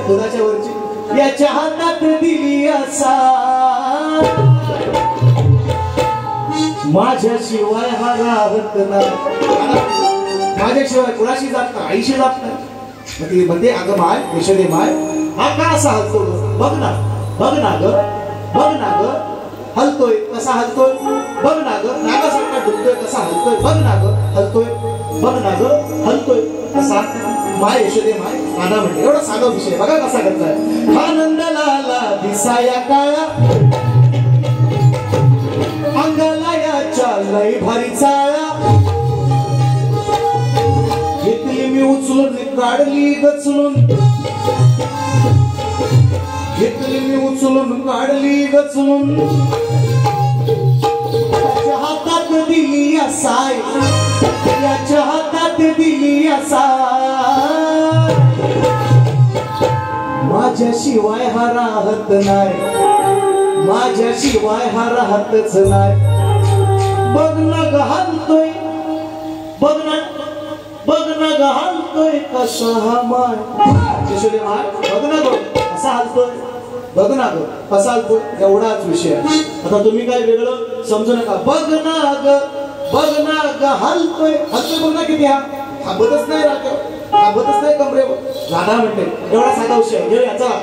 दुधाच्या वरची, याच्या हातात दिली असा, माझ्याशिवाय हा राहत नाही. माझ्याशिवाय कुणाशी जात नाही, आईशी जात नाही. ती म्हणते अगं माय, यशोदे माय, हा का असा हलतो, बघ ना बघ ना ग, बघ ना ग, हलतोय कसा हलतोय, बघ ना ग, नागासारखा डुलतोय कसा हलतोय, बघ ना ग हलतोय, बघ ना ग हलतोय कसा. माय यशोदे माय, राधा म्हणते एवढा साधा विषय बघा कसा करताय. आनंद लाला दिसाया काळा, अंगाला याच्या लई भारी चाळा, घेतली मी उचलून काढली गचलून, घेतली मी उचलून काढली गचलून, याच्या हातात दिली असाय, याच्या हातात दिली असाय, माझ्याशिवाय हा राहत नाही, माझ्याशिवाय हा राहतच नाही. बघ ना ग हलतोय, बघ ना ग हलतोय कसा हा माय, यशोदे माय बघ ना ग कसा हलतोय, बघ ना ग कसा हलतोय. एवढाच विषय. आता तुम्ही काय वेगळं समजू नका. बघ ना ग हलतोय, हलतोय बघ ना किती, हा थांबतच नाही, थांबतच नाही कमरेवर. राधा म्हणते एवढा साधा विषय घेऊया चला.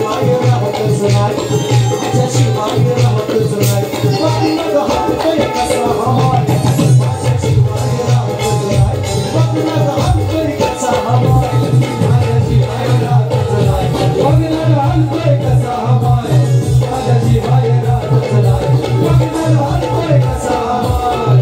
माझ्याशिवाय राहतच नाही माझ्याशिवाय राहतच नाही बघ हातोय कसा हमाय माझ्याशिवाय राहतच नाही बघ हातोय कसा हमाय माझ्याशिवाय राहतच नाही बघ हातोय कसा हमाय माझ्याशिवाय राहतच नाही बघ हातोय कसा हमाय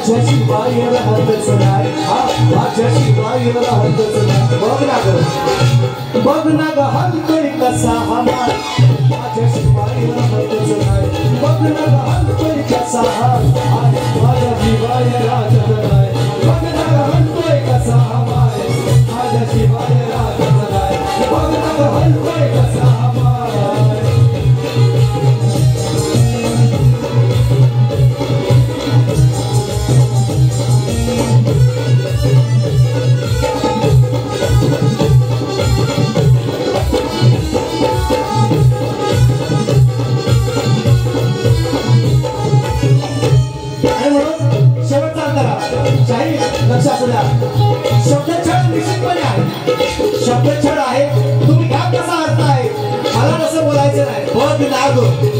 माझ्याशिवाय राहतच नाही माझ्याशिवाय राहतच नाही बघ ना ग हलतोय कसा हमार माझ्याशिवाय राहतच नाही बघ ना ग हलतोय कसा हमार माझ्याशिवाय राहतच नाही बघ ना ग हलतोय कसा हमार माझ्याशिवाय राहतच नाही बघ ना ग हलतोय कसा हमार शब्दछळ निश्चितपणे आहे शब्दछळ आहे तुम्ही काय कसा अर्थ आहे मला तसं बोलायचं नाही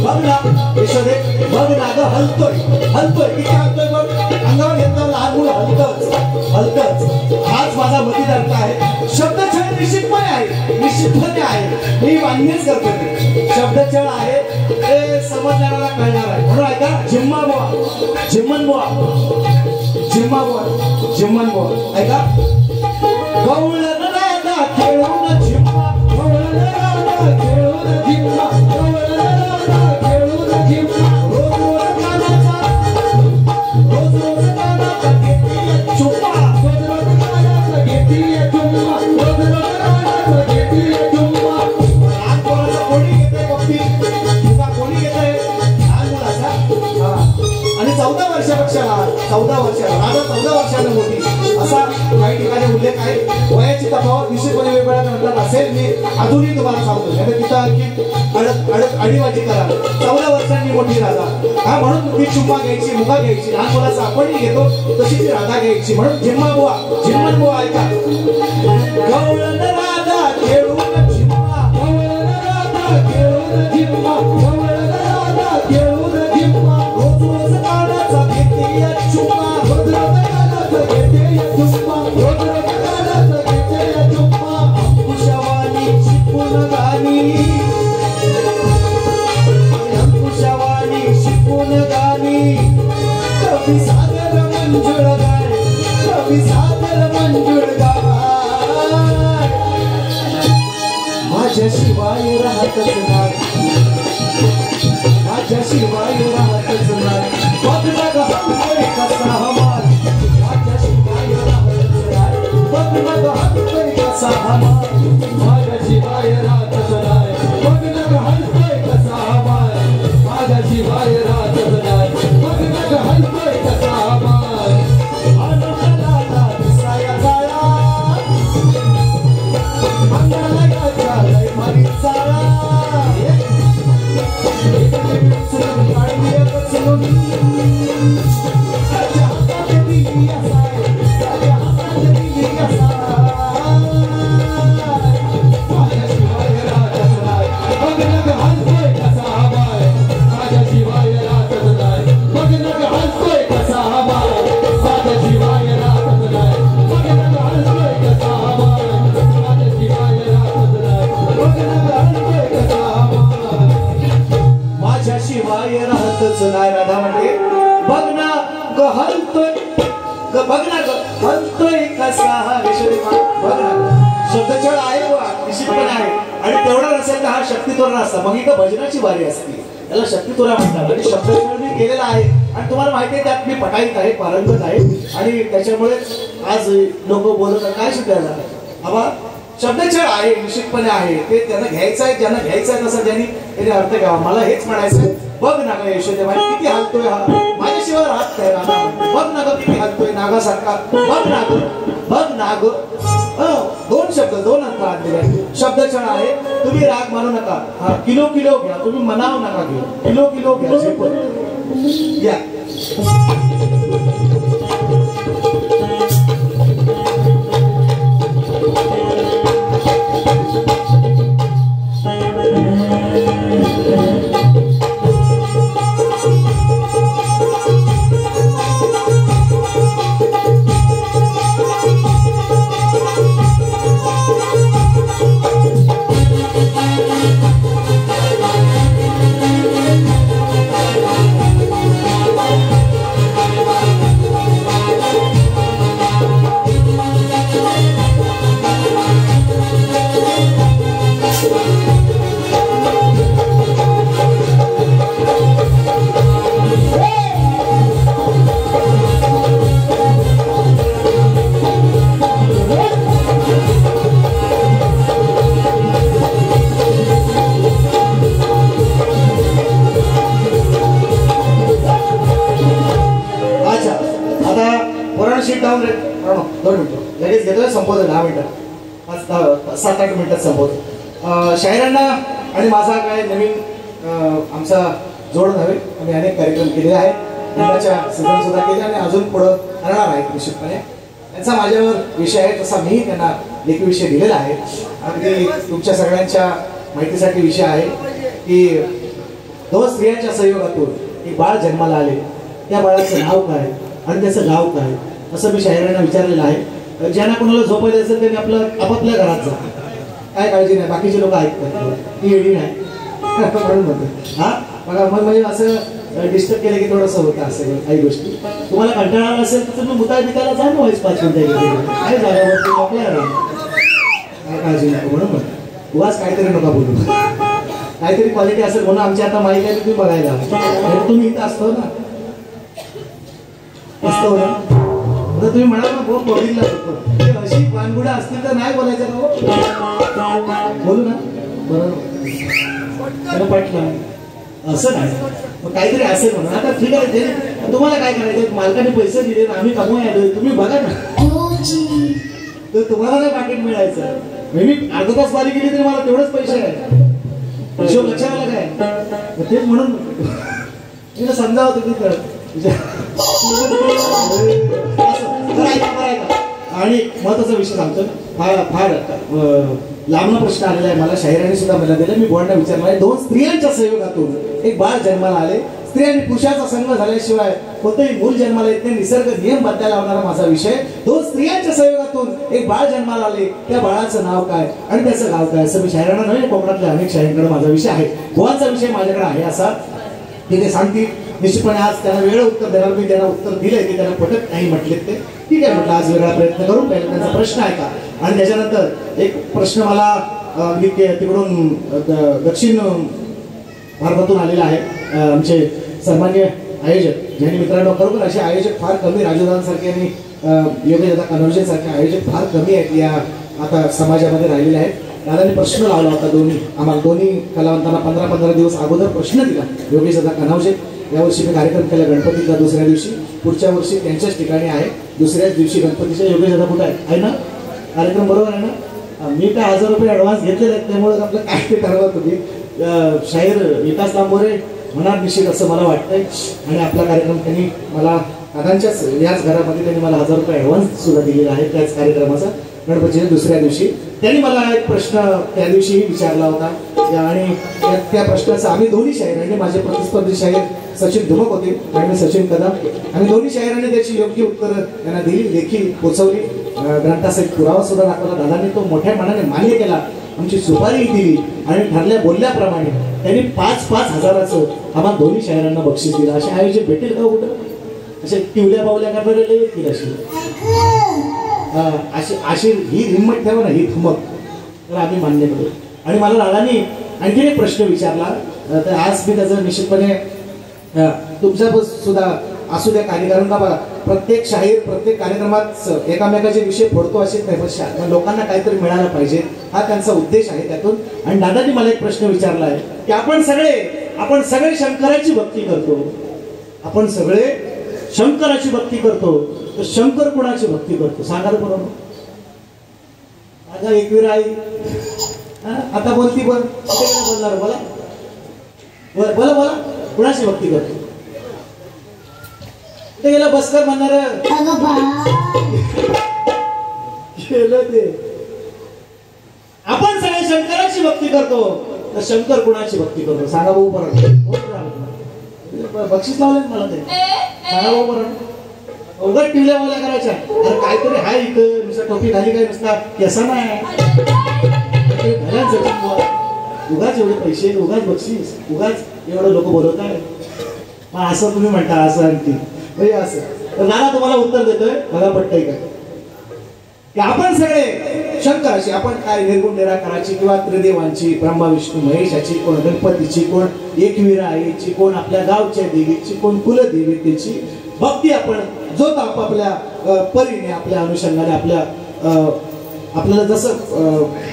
बघ ना यशोदे बघ ना ग हलतोय किती हलतोय बघ अंगावर घेतलं लहान मुलं हलतच हाच माझा मतीत अर्थ आहे शब्दछळ निश्चितपणे आहे मी मान्यच करतो शब्दछळ आहे ते समजणाऱ्याला कळणार आहे म्हणून ऐका जिम्मन बुवा ऐका गवळण राधा खेळून जिम्मा गवळण राधा खेळून जिम्मा गवळण राधा खेळून जिम्मा रोज कानाचा घेतीये चुम्मा लहान पोराचा कोणी घेतोय बघती तुझा कोणी घेतोय लहान मुलाचा आणि 14 वर्षाला मोठी असा काही ठिकाणी उल्लेख आहे वयाची तफावत निश्चितपणे वेगवेगळ्या नंतर असेल मी अजूनही तुम्हाला सांगतो म्हणजे तिथं आणखी अडीबाजी करा 14 वर्षांनी मोठी राधा म्हणून ती चुम्मा घ्यायची मुगा घ्यायची लहान मुलाचा आपणही घेतो तशी ती राधा घ्यायची म्हणून जिम्मन बुवा ऐका गवळण राधा खेळून जिम्मा गवळण राधा खेळून जिम्मा गवळण राधा खेळून जिम्मा रोज कानाचा घेतीये चुम्मा माझ्याशिवाय राहतच नाही, माझ्याशिवाय राहतच नाही, बघला ग हंतोय कसा हमाल, माझ्याशिवाय राहतच नाही, बघला ग हंतोय कसा हमाल, माझ्याशिवाय राहतच नाही, बघला ग हंतोय कसा हमाल, माझ्याशिवाय राहतच नाही, बघला ग हंतोय कसा हमाल, आनंदाला दिसाया जाया मंगलाच्या लय मारी चाला सुन पाणी सुन राजा हातात दिली असाय, राजा हातात दिली असाय, माझ्याशिवाय राहतच नाही, बघ ना ग हलतोय कसा हवाय, माझ्याशिवाय राहतच नाही, बघ ना ग हलतोय कसा हवाय, माझ्याशिवाय राहतच नाही, बघ ना ग हलतोय कसा हवाय, माझ्याशिवाय राहतच नाही, बघ ना ग हलतोय कसा हवाय, माझ्याशिवाय राहतच नाही. राधा म्हणते बघ ना ग हलतोय, बघ ना ग हलतोय कसा हा विषय, बघ ना शब्दछळ आहे बघा, निश्चितपणे आहे, आणि तेवढा नसेल तर हा शक्तितोरणा असता, मग इथं भजनाची वारी असते, त्याला शक्तितोरा म्हणतात, आणि शब्दछळ मी केलेला आहे, आणि तुम्हाला माहिती आहे त्यात मी पटाईत आहे, पारंगत आहे, आणि त्याच्यामुळे आज लोक बोलत काय शिकायला आबा शब्दछळ आहे, निश्चितपणे आहे, ते त्यांना घ्यायचं आहे, ज्यांना घ्यायचं आहे तसं त्यांनी अर्थ घ्यावा. मला हेच म्हणायचं बघ ना ग यशोदेवा किती हलतोय हा, माझ्याशिवाय राहत काय राधा, बघ ना ग किती हलतोय नागासारखा, बघ ना ग, बघ ना ग. दोन शब्द दोन अर्थ आणलेले आहेत. शब्दछळ आहे, तुम्ही राग मानू नका, हा किलो किलो घ्या, तुम्ही मनाव नका घेऊ, किलो किलो घ्या, झेपत घ्या. लगेच घेतलं संपवतो 10 मिनिटं 7-8 मिनिटात संपवतो. शाहिरांना आणि माझा काय नवीन आमचा जोड नव्हे, आम्ही अनेक कार्यक्रम केले आहेत, यंदाच्या सीझन सुद्धा केले आणि अजून पुढं करणार आहेत निश्चितपणे. त्यांचा माझ्यावर विषय आहे तसा मीही त्यांना लेखी विषय दिलेला आहे. अगदी तुमच्या सगळ्यांच्या माहितीसाठी विषय आहे की 2 स्त्रियांच्या संयोगातून एक बाळ जन्माला आले, त्या बाळाचं नाव काय आणि त्याचं गाव काय असं मी शाहिरांना विचारलेलं आहे. ज्यांना कोणाला झोपायचं असेल त्यांनी आपापल्या घरात जा, काय काळजी नाही, बाकीचे लोक ऐकतात, ती येडी नाही म्हणून म्हणतो. हा बघा मग म्हणजे असं डिस्टर्ब केलं की थोडंसं होतं असं काही गोष्टी. तुम्हाला कंटाळा असेल तर तुम्ही मुताय बितायला जा ना, 5 मिनिटं काय जागावरती मोकळ्या राहा, काय काळजी नको म्हणून म्हणतो. उगाच काहीतरी नका बोलू, काहीतरी क्वालिटी असेल म्हणून आमची आता माहिती आहे तुम्ही बघायला, तुम्ही इथं असतो ना, असतो ना, तर तुम्ही म्हणाल ना भाऊ बघितला ते अशी पानगुड्या असतील तर नाही बोलायचं ना, बोलू ना बरोबर पटलं असं नाही, मग काहीतरी असेल म्हणून. आता ठीक आहे, ते तुम्हाला काय करायचं, मालकाने पैसे दिले आम्ही कमवून आलोय, तुम्ही बघा ना, तर तुम्हाला काय पाकिट मिळायचं. मी अर्धा तास वारी केली तरी मला तेवढंच पैसे आहे, हिशोब लक्षात आला काय, तेच म्हणून तिला समजावं तुम्ही कळत. आणि महत्वाचा विषय सांगतो, फार लांबला प्रश्न आलेला आहे मला, शाहिरांनी सुद्धा मला दिला, मी बोलणं विचारला आहे. 2 स्त्रियांच्या संयोगातून एक बाळ जन्माला आले, स्त्री आणि पुरुषाचा संघ झाल्याशिवाय कोणतंही मूल जन्माला येत नाही. निसर्ग नियम बदलायला लावणारा माझा विषय. 2 स्त्रियांच्या संयोगातून एक बाळ जन्माला आले, त्या बाळाचं नाव काय आणि त्याचं गाव काय, असं मी शायरांना नव्हे, कोकणातल्या अनेक शाहींकडे माझा विषय आहे. गोवांचा विषय माझ्याकडे आहे असा की ते सांगतील. निश्चितपणे आज त्यांना वेगळं उत्तर देणार, मी त्यांना उत्तर दिलंय की त्यांना पटत नाही म्हटले ते ठीक आहे म्हटलं, आज वेगळा प्रयत्न करू. पहिला त्यांचा प्रश्न आहे का, आणि त्याच्यानंतर एक प्रश्न मला तिकडून दक्षिण भारतातून आलेला आहे. आमचे सन्मान्य आयोजक ज्यांनी मित्रांनो, खरोखर असे आयोजक फार कमी, राजूदांसारखे आणि योगेश कनौजे सारखे आयोजक फार कमी आहेत या आता समाजामध्ये राहिलेले आहेत. दादांनी प्रश्न लावला होता आम्हाला दोन्ही कलावंतांना 15-15 दिवस अगोदर प्रश्न दिला. योगेश दादा कनौजे, यावर्षी मी कार्यक्रम केला गणपतीचा दुसऱ्या दिवशी, पुढच्या वर्षी त्यांच्याच ठिकाणी आहे दुसऱ्याच दिवशी गणपतीच्या. योगेश दादा कुठे आहे ना, कार्यक्रम बरोबर आहे ना? मी काय 1000 रुपये ॲडव्हान्स घेतलेले आहेत, त्यामुळे आपलं काय ते ठरवत होती. शाहीर विकास तांबोरे होणार निश्चित असं मला वाटतंय, आणि आपला कार्यक्रम त्यांनी मला दादांच्याच याच घरामध्ये त्यांनी मला 1000 रुपये ॲडव्हान्स सुद्धा दिलेला आहे त्याच कार्यक्रमाचा गणपतीच्या दुसऱ्या दिवशी. त्यांनी मला एक प्रश्न त्या दिवशीही विचारला होता, आणि त्या प्रश्नाचा आम्ही दोन्ही शाहीरांनी, माझे प्रतिस्पर्धी शाहीर सचिन धुमक होते आणि मी सचिन कदम, आम्ही दोन्ही शाहीरांनी त्याची योग्य उत्तरं त्यांना दिली, लेखी पोचवली, ग्रंथासहित पुरावा सुद्धा दाखवला. दादांनी तो मोठ्या मनाने मान्य केला, आमची सुपारी दिली, आणि ठरल्या बोलल्याप्रमाणे त्यांनी 5-5 हजाराचं आम्हाला दोन्ही शाहीरांना बक्षीस दिलं. असे आयोजक भेटेल का कुठं? असे टिवल्या पावल्या करणारे येतील अशी ही हिंमत ठेवा ना, ही थुमक, तर आम्ही मान्य करू. आणि मला दादांनी आणखी एक प्रश्न विचारला, तर आज मी त्याचं निश्चितपणे तुमच्या सुद्धा असू द्या कारण का बघा, प्रत्येक शाहीर प्रत्येक कार्यक्रमात एकामेकाचे विषय फोडतो असेच नाही, पण लोकांना काहीतरी मिळालं पाहिजे हा त्यांचा उद्देश आहे त्यातून. आणि दादांनी मला एक प्रश्न विचारला आहे की आपण सगळे शंकराची भक्ती करतो, आपण सगळे शंकराची भक्ती करतो, तर शंकर कुणाची भक्ती करतो सांगा बरोबर? माझा एकवीर आई आता बोलती बोलणार, बोला बोला बोला, कुणाची भक्ती करतो? ते गेला बसकर म्हणणार गेलं ते. आपण सगळे शंकराची भक्ती करतो, तर शंकर कुणाची भक्ती करतो सांगा भाऊ? परत बक्षीस लावले मला ते सांगा भाऊ परत. उगाच टिवल्या बोल्या करायच्या, अरे काहीतरी हाय इथं, नुसता टोपी घाली काय नुसता केसा नाही, उगाच एवढे पैसे, उगाच बक्षीस, उगाच एवढं लोक बोलवत आहे. असं तुम्ही म्हणता असं आणखी म्हणजे असं. तर दादा तुम्हाला उत्तर देतोय, मला पटतंय का की आपण सगळे शंकराची, आपण काय निर्गुण निराकाराची किंवा त्रिदेवांची, ब्रह्मा विष्णू महेशाची, कोण गणपतीची, कोण एकविरा आईची, कोण आपल्या गावच्या देवीची, कोण कुलदेवतेची भक्ती आपण जो आपापल्या परीने, आपल्या अनुषंगाने, आपल्याला जसं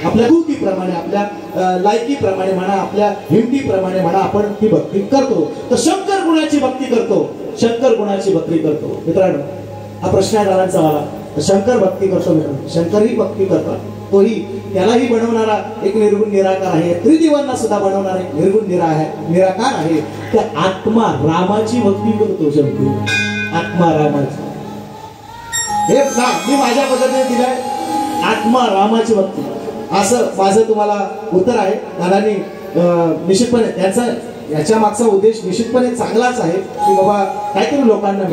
आपल्या कृतीप्रमाणे, आपल्या लायकीप्रमाणे म्हणा, आपल्या हिमतीप्रमाणे म्हणा, आपण ती भक्ती करतो. तर शंकर गुणाची भक्ती करतो, शंकर गुणाची भक्ती करतो. मित्रांनो हा प्रश्न आहे दादांचा मला. शंकर भक्ती करतो मित्रांनो, शंकरही भक्ती करतात, तोही त्यालाही बनवणारा एक निर्गुण निराकार आहे, त्रिदेवांना सुद्धा बनवणारा एक निर्गुण निराकार आहे. त्या आत्मा रामाची भक्ती करतो शंकर, आत्मा रामाची. हे ना मी माझ्या पद्धतीने दिलाय, आत्मा रामाची भक्ती, असं माझं तुम्हाला उत्तर आहे. दादांनी निश्चितपणे त्यांचा याच्या मागचा उद्देश निश्चितपणे चांगलाच आहे की बाबा काहीतरी लोकांना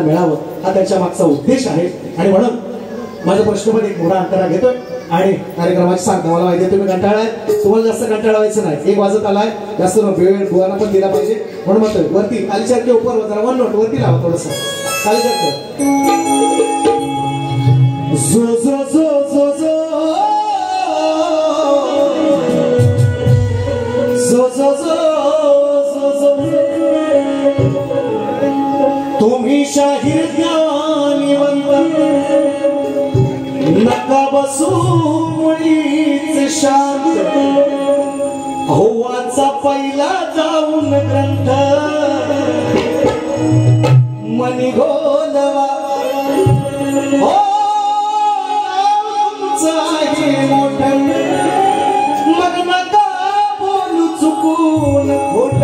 मिळावं हा त्याच्या मागचा उद्देश आहे. आणि म्हणून माझा प्रश्न पण एक मोठा अंतरा घेतोय आणि कार्यक्रमाची सांगता. मला माहिती आहे तुम्ही कंटाळाय, तुम्हाला जास्त कंटाळवायचं नाही, 1 वाजत आलाय, जास्त वेळ बुवाना पण दिला पाहिजे, म्हणून म्हणतोय वरती खालीच्या उपर जरा 1 नोट वरती लावा, थोडस खाली तुम्ही शाहीर ज्ञानीवंत नका बसू मुळीच शांत, वाचा पहिला जाऊन ग्रंथ मनी गोलवा, मोठं मग नका बोलू चुकून खोट,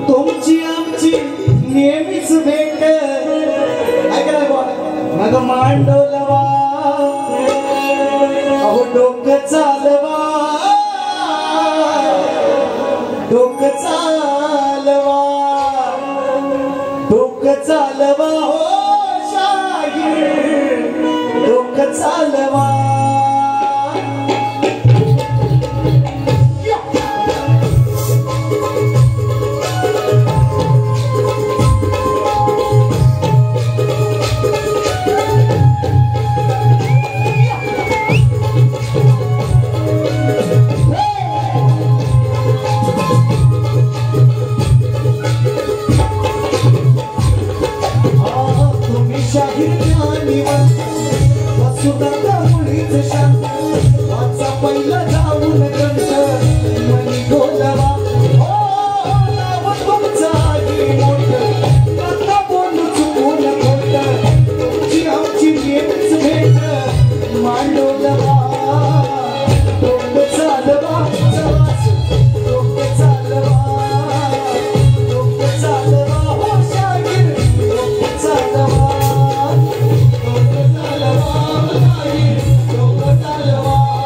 तुमची आमची नेहमीच भेट मग मांडोलवा, अहो डोकं चालवा, डोकं चालवा. हो शाहीर डोकं चालवा पहिला जाऊन ग्रंथ मनी बोलवा ओ नाव तुमचं मोठं आता बोलू चुकून खोटं तुमची आमची नेमच भेट मांडोलवा डोकं चालवा डोकं चालवा डोकं चालवा हो शाहीर डोकं चालवा डोकं चालवा शाहीर डोकं चालवा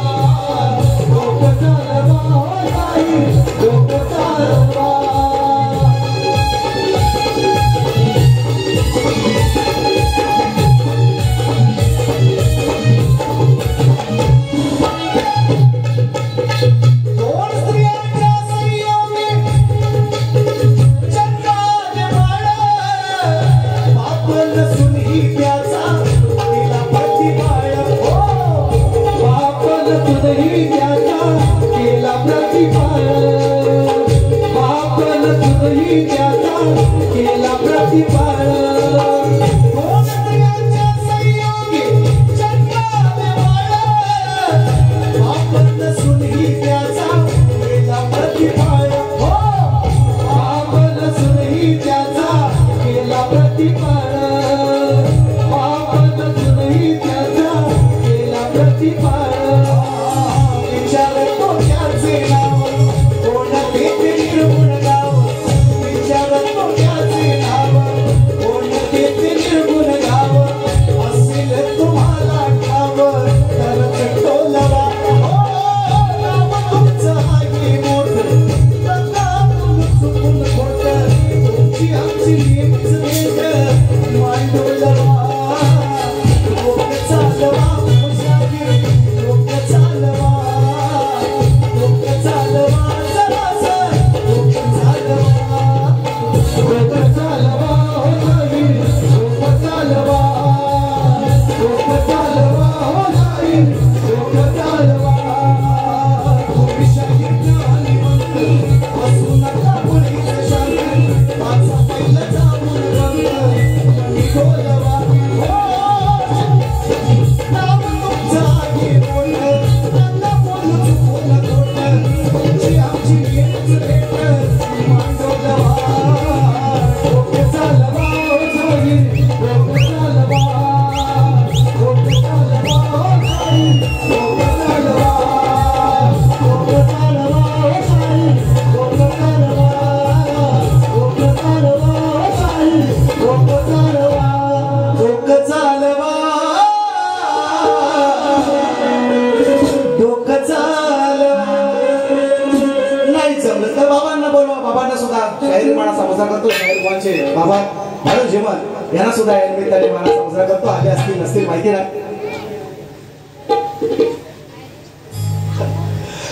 बाबा म्हणून जेवण यांना सुद्धा या निमित्ताने मला साजरा करतो. आले असतील नसतील माहिती नाही.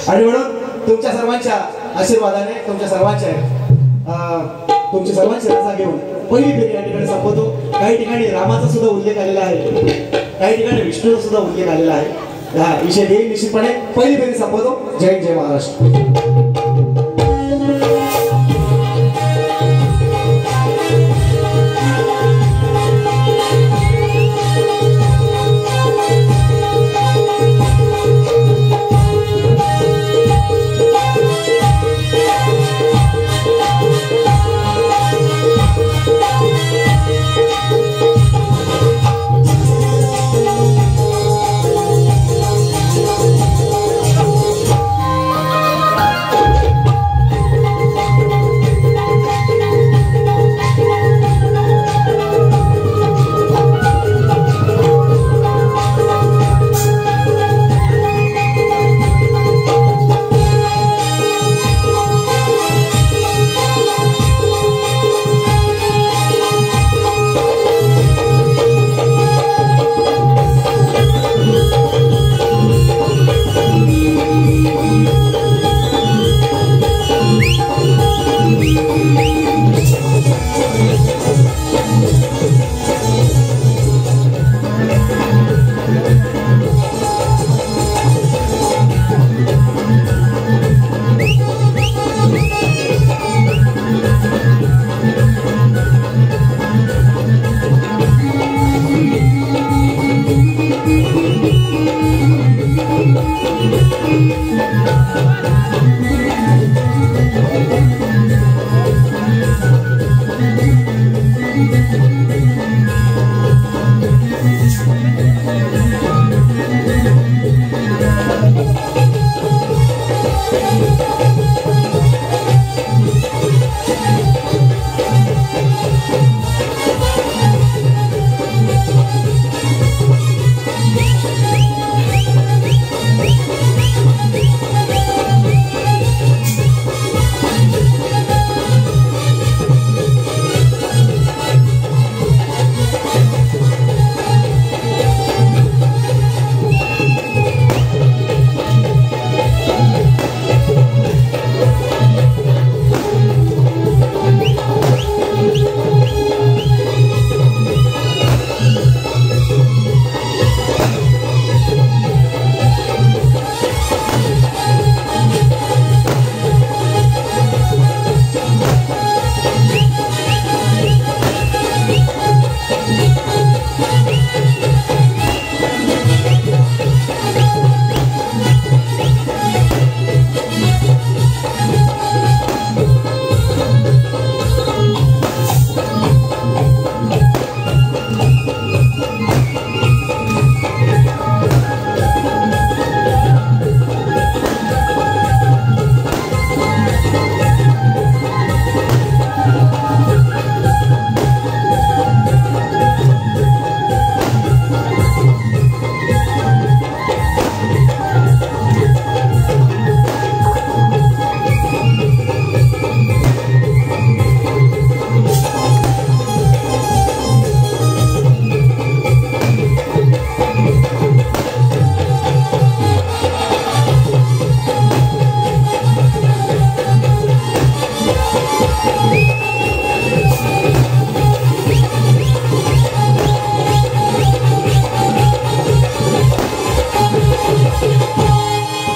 आणि म्हणून तुमच्या सर्वांच्या आशीर्वादाने तुमच्या सर्वांची रजा घेऊन पहिली फेरी या ठिकाणी संपवतो. काही ठिकाणी रामाचा सुद्धा उल्लेख आलेला आहे, काही ठिकाणी विष्णूचा सुद्धा उल्लेख आलेला आहे. हा विषय घेईल निश्चितपणे. पहिली फेरी संपवतो. जय जय महाराष्ट्र.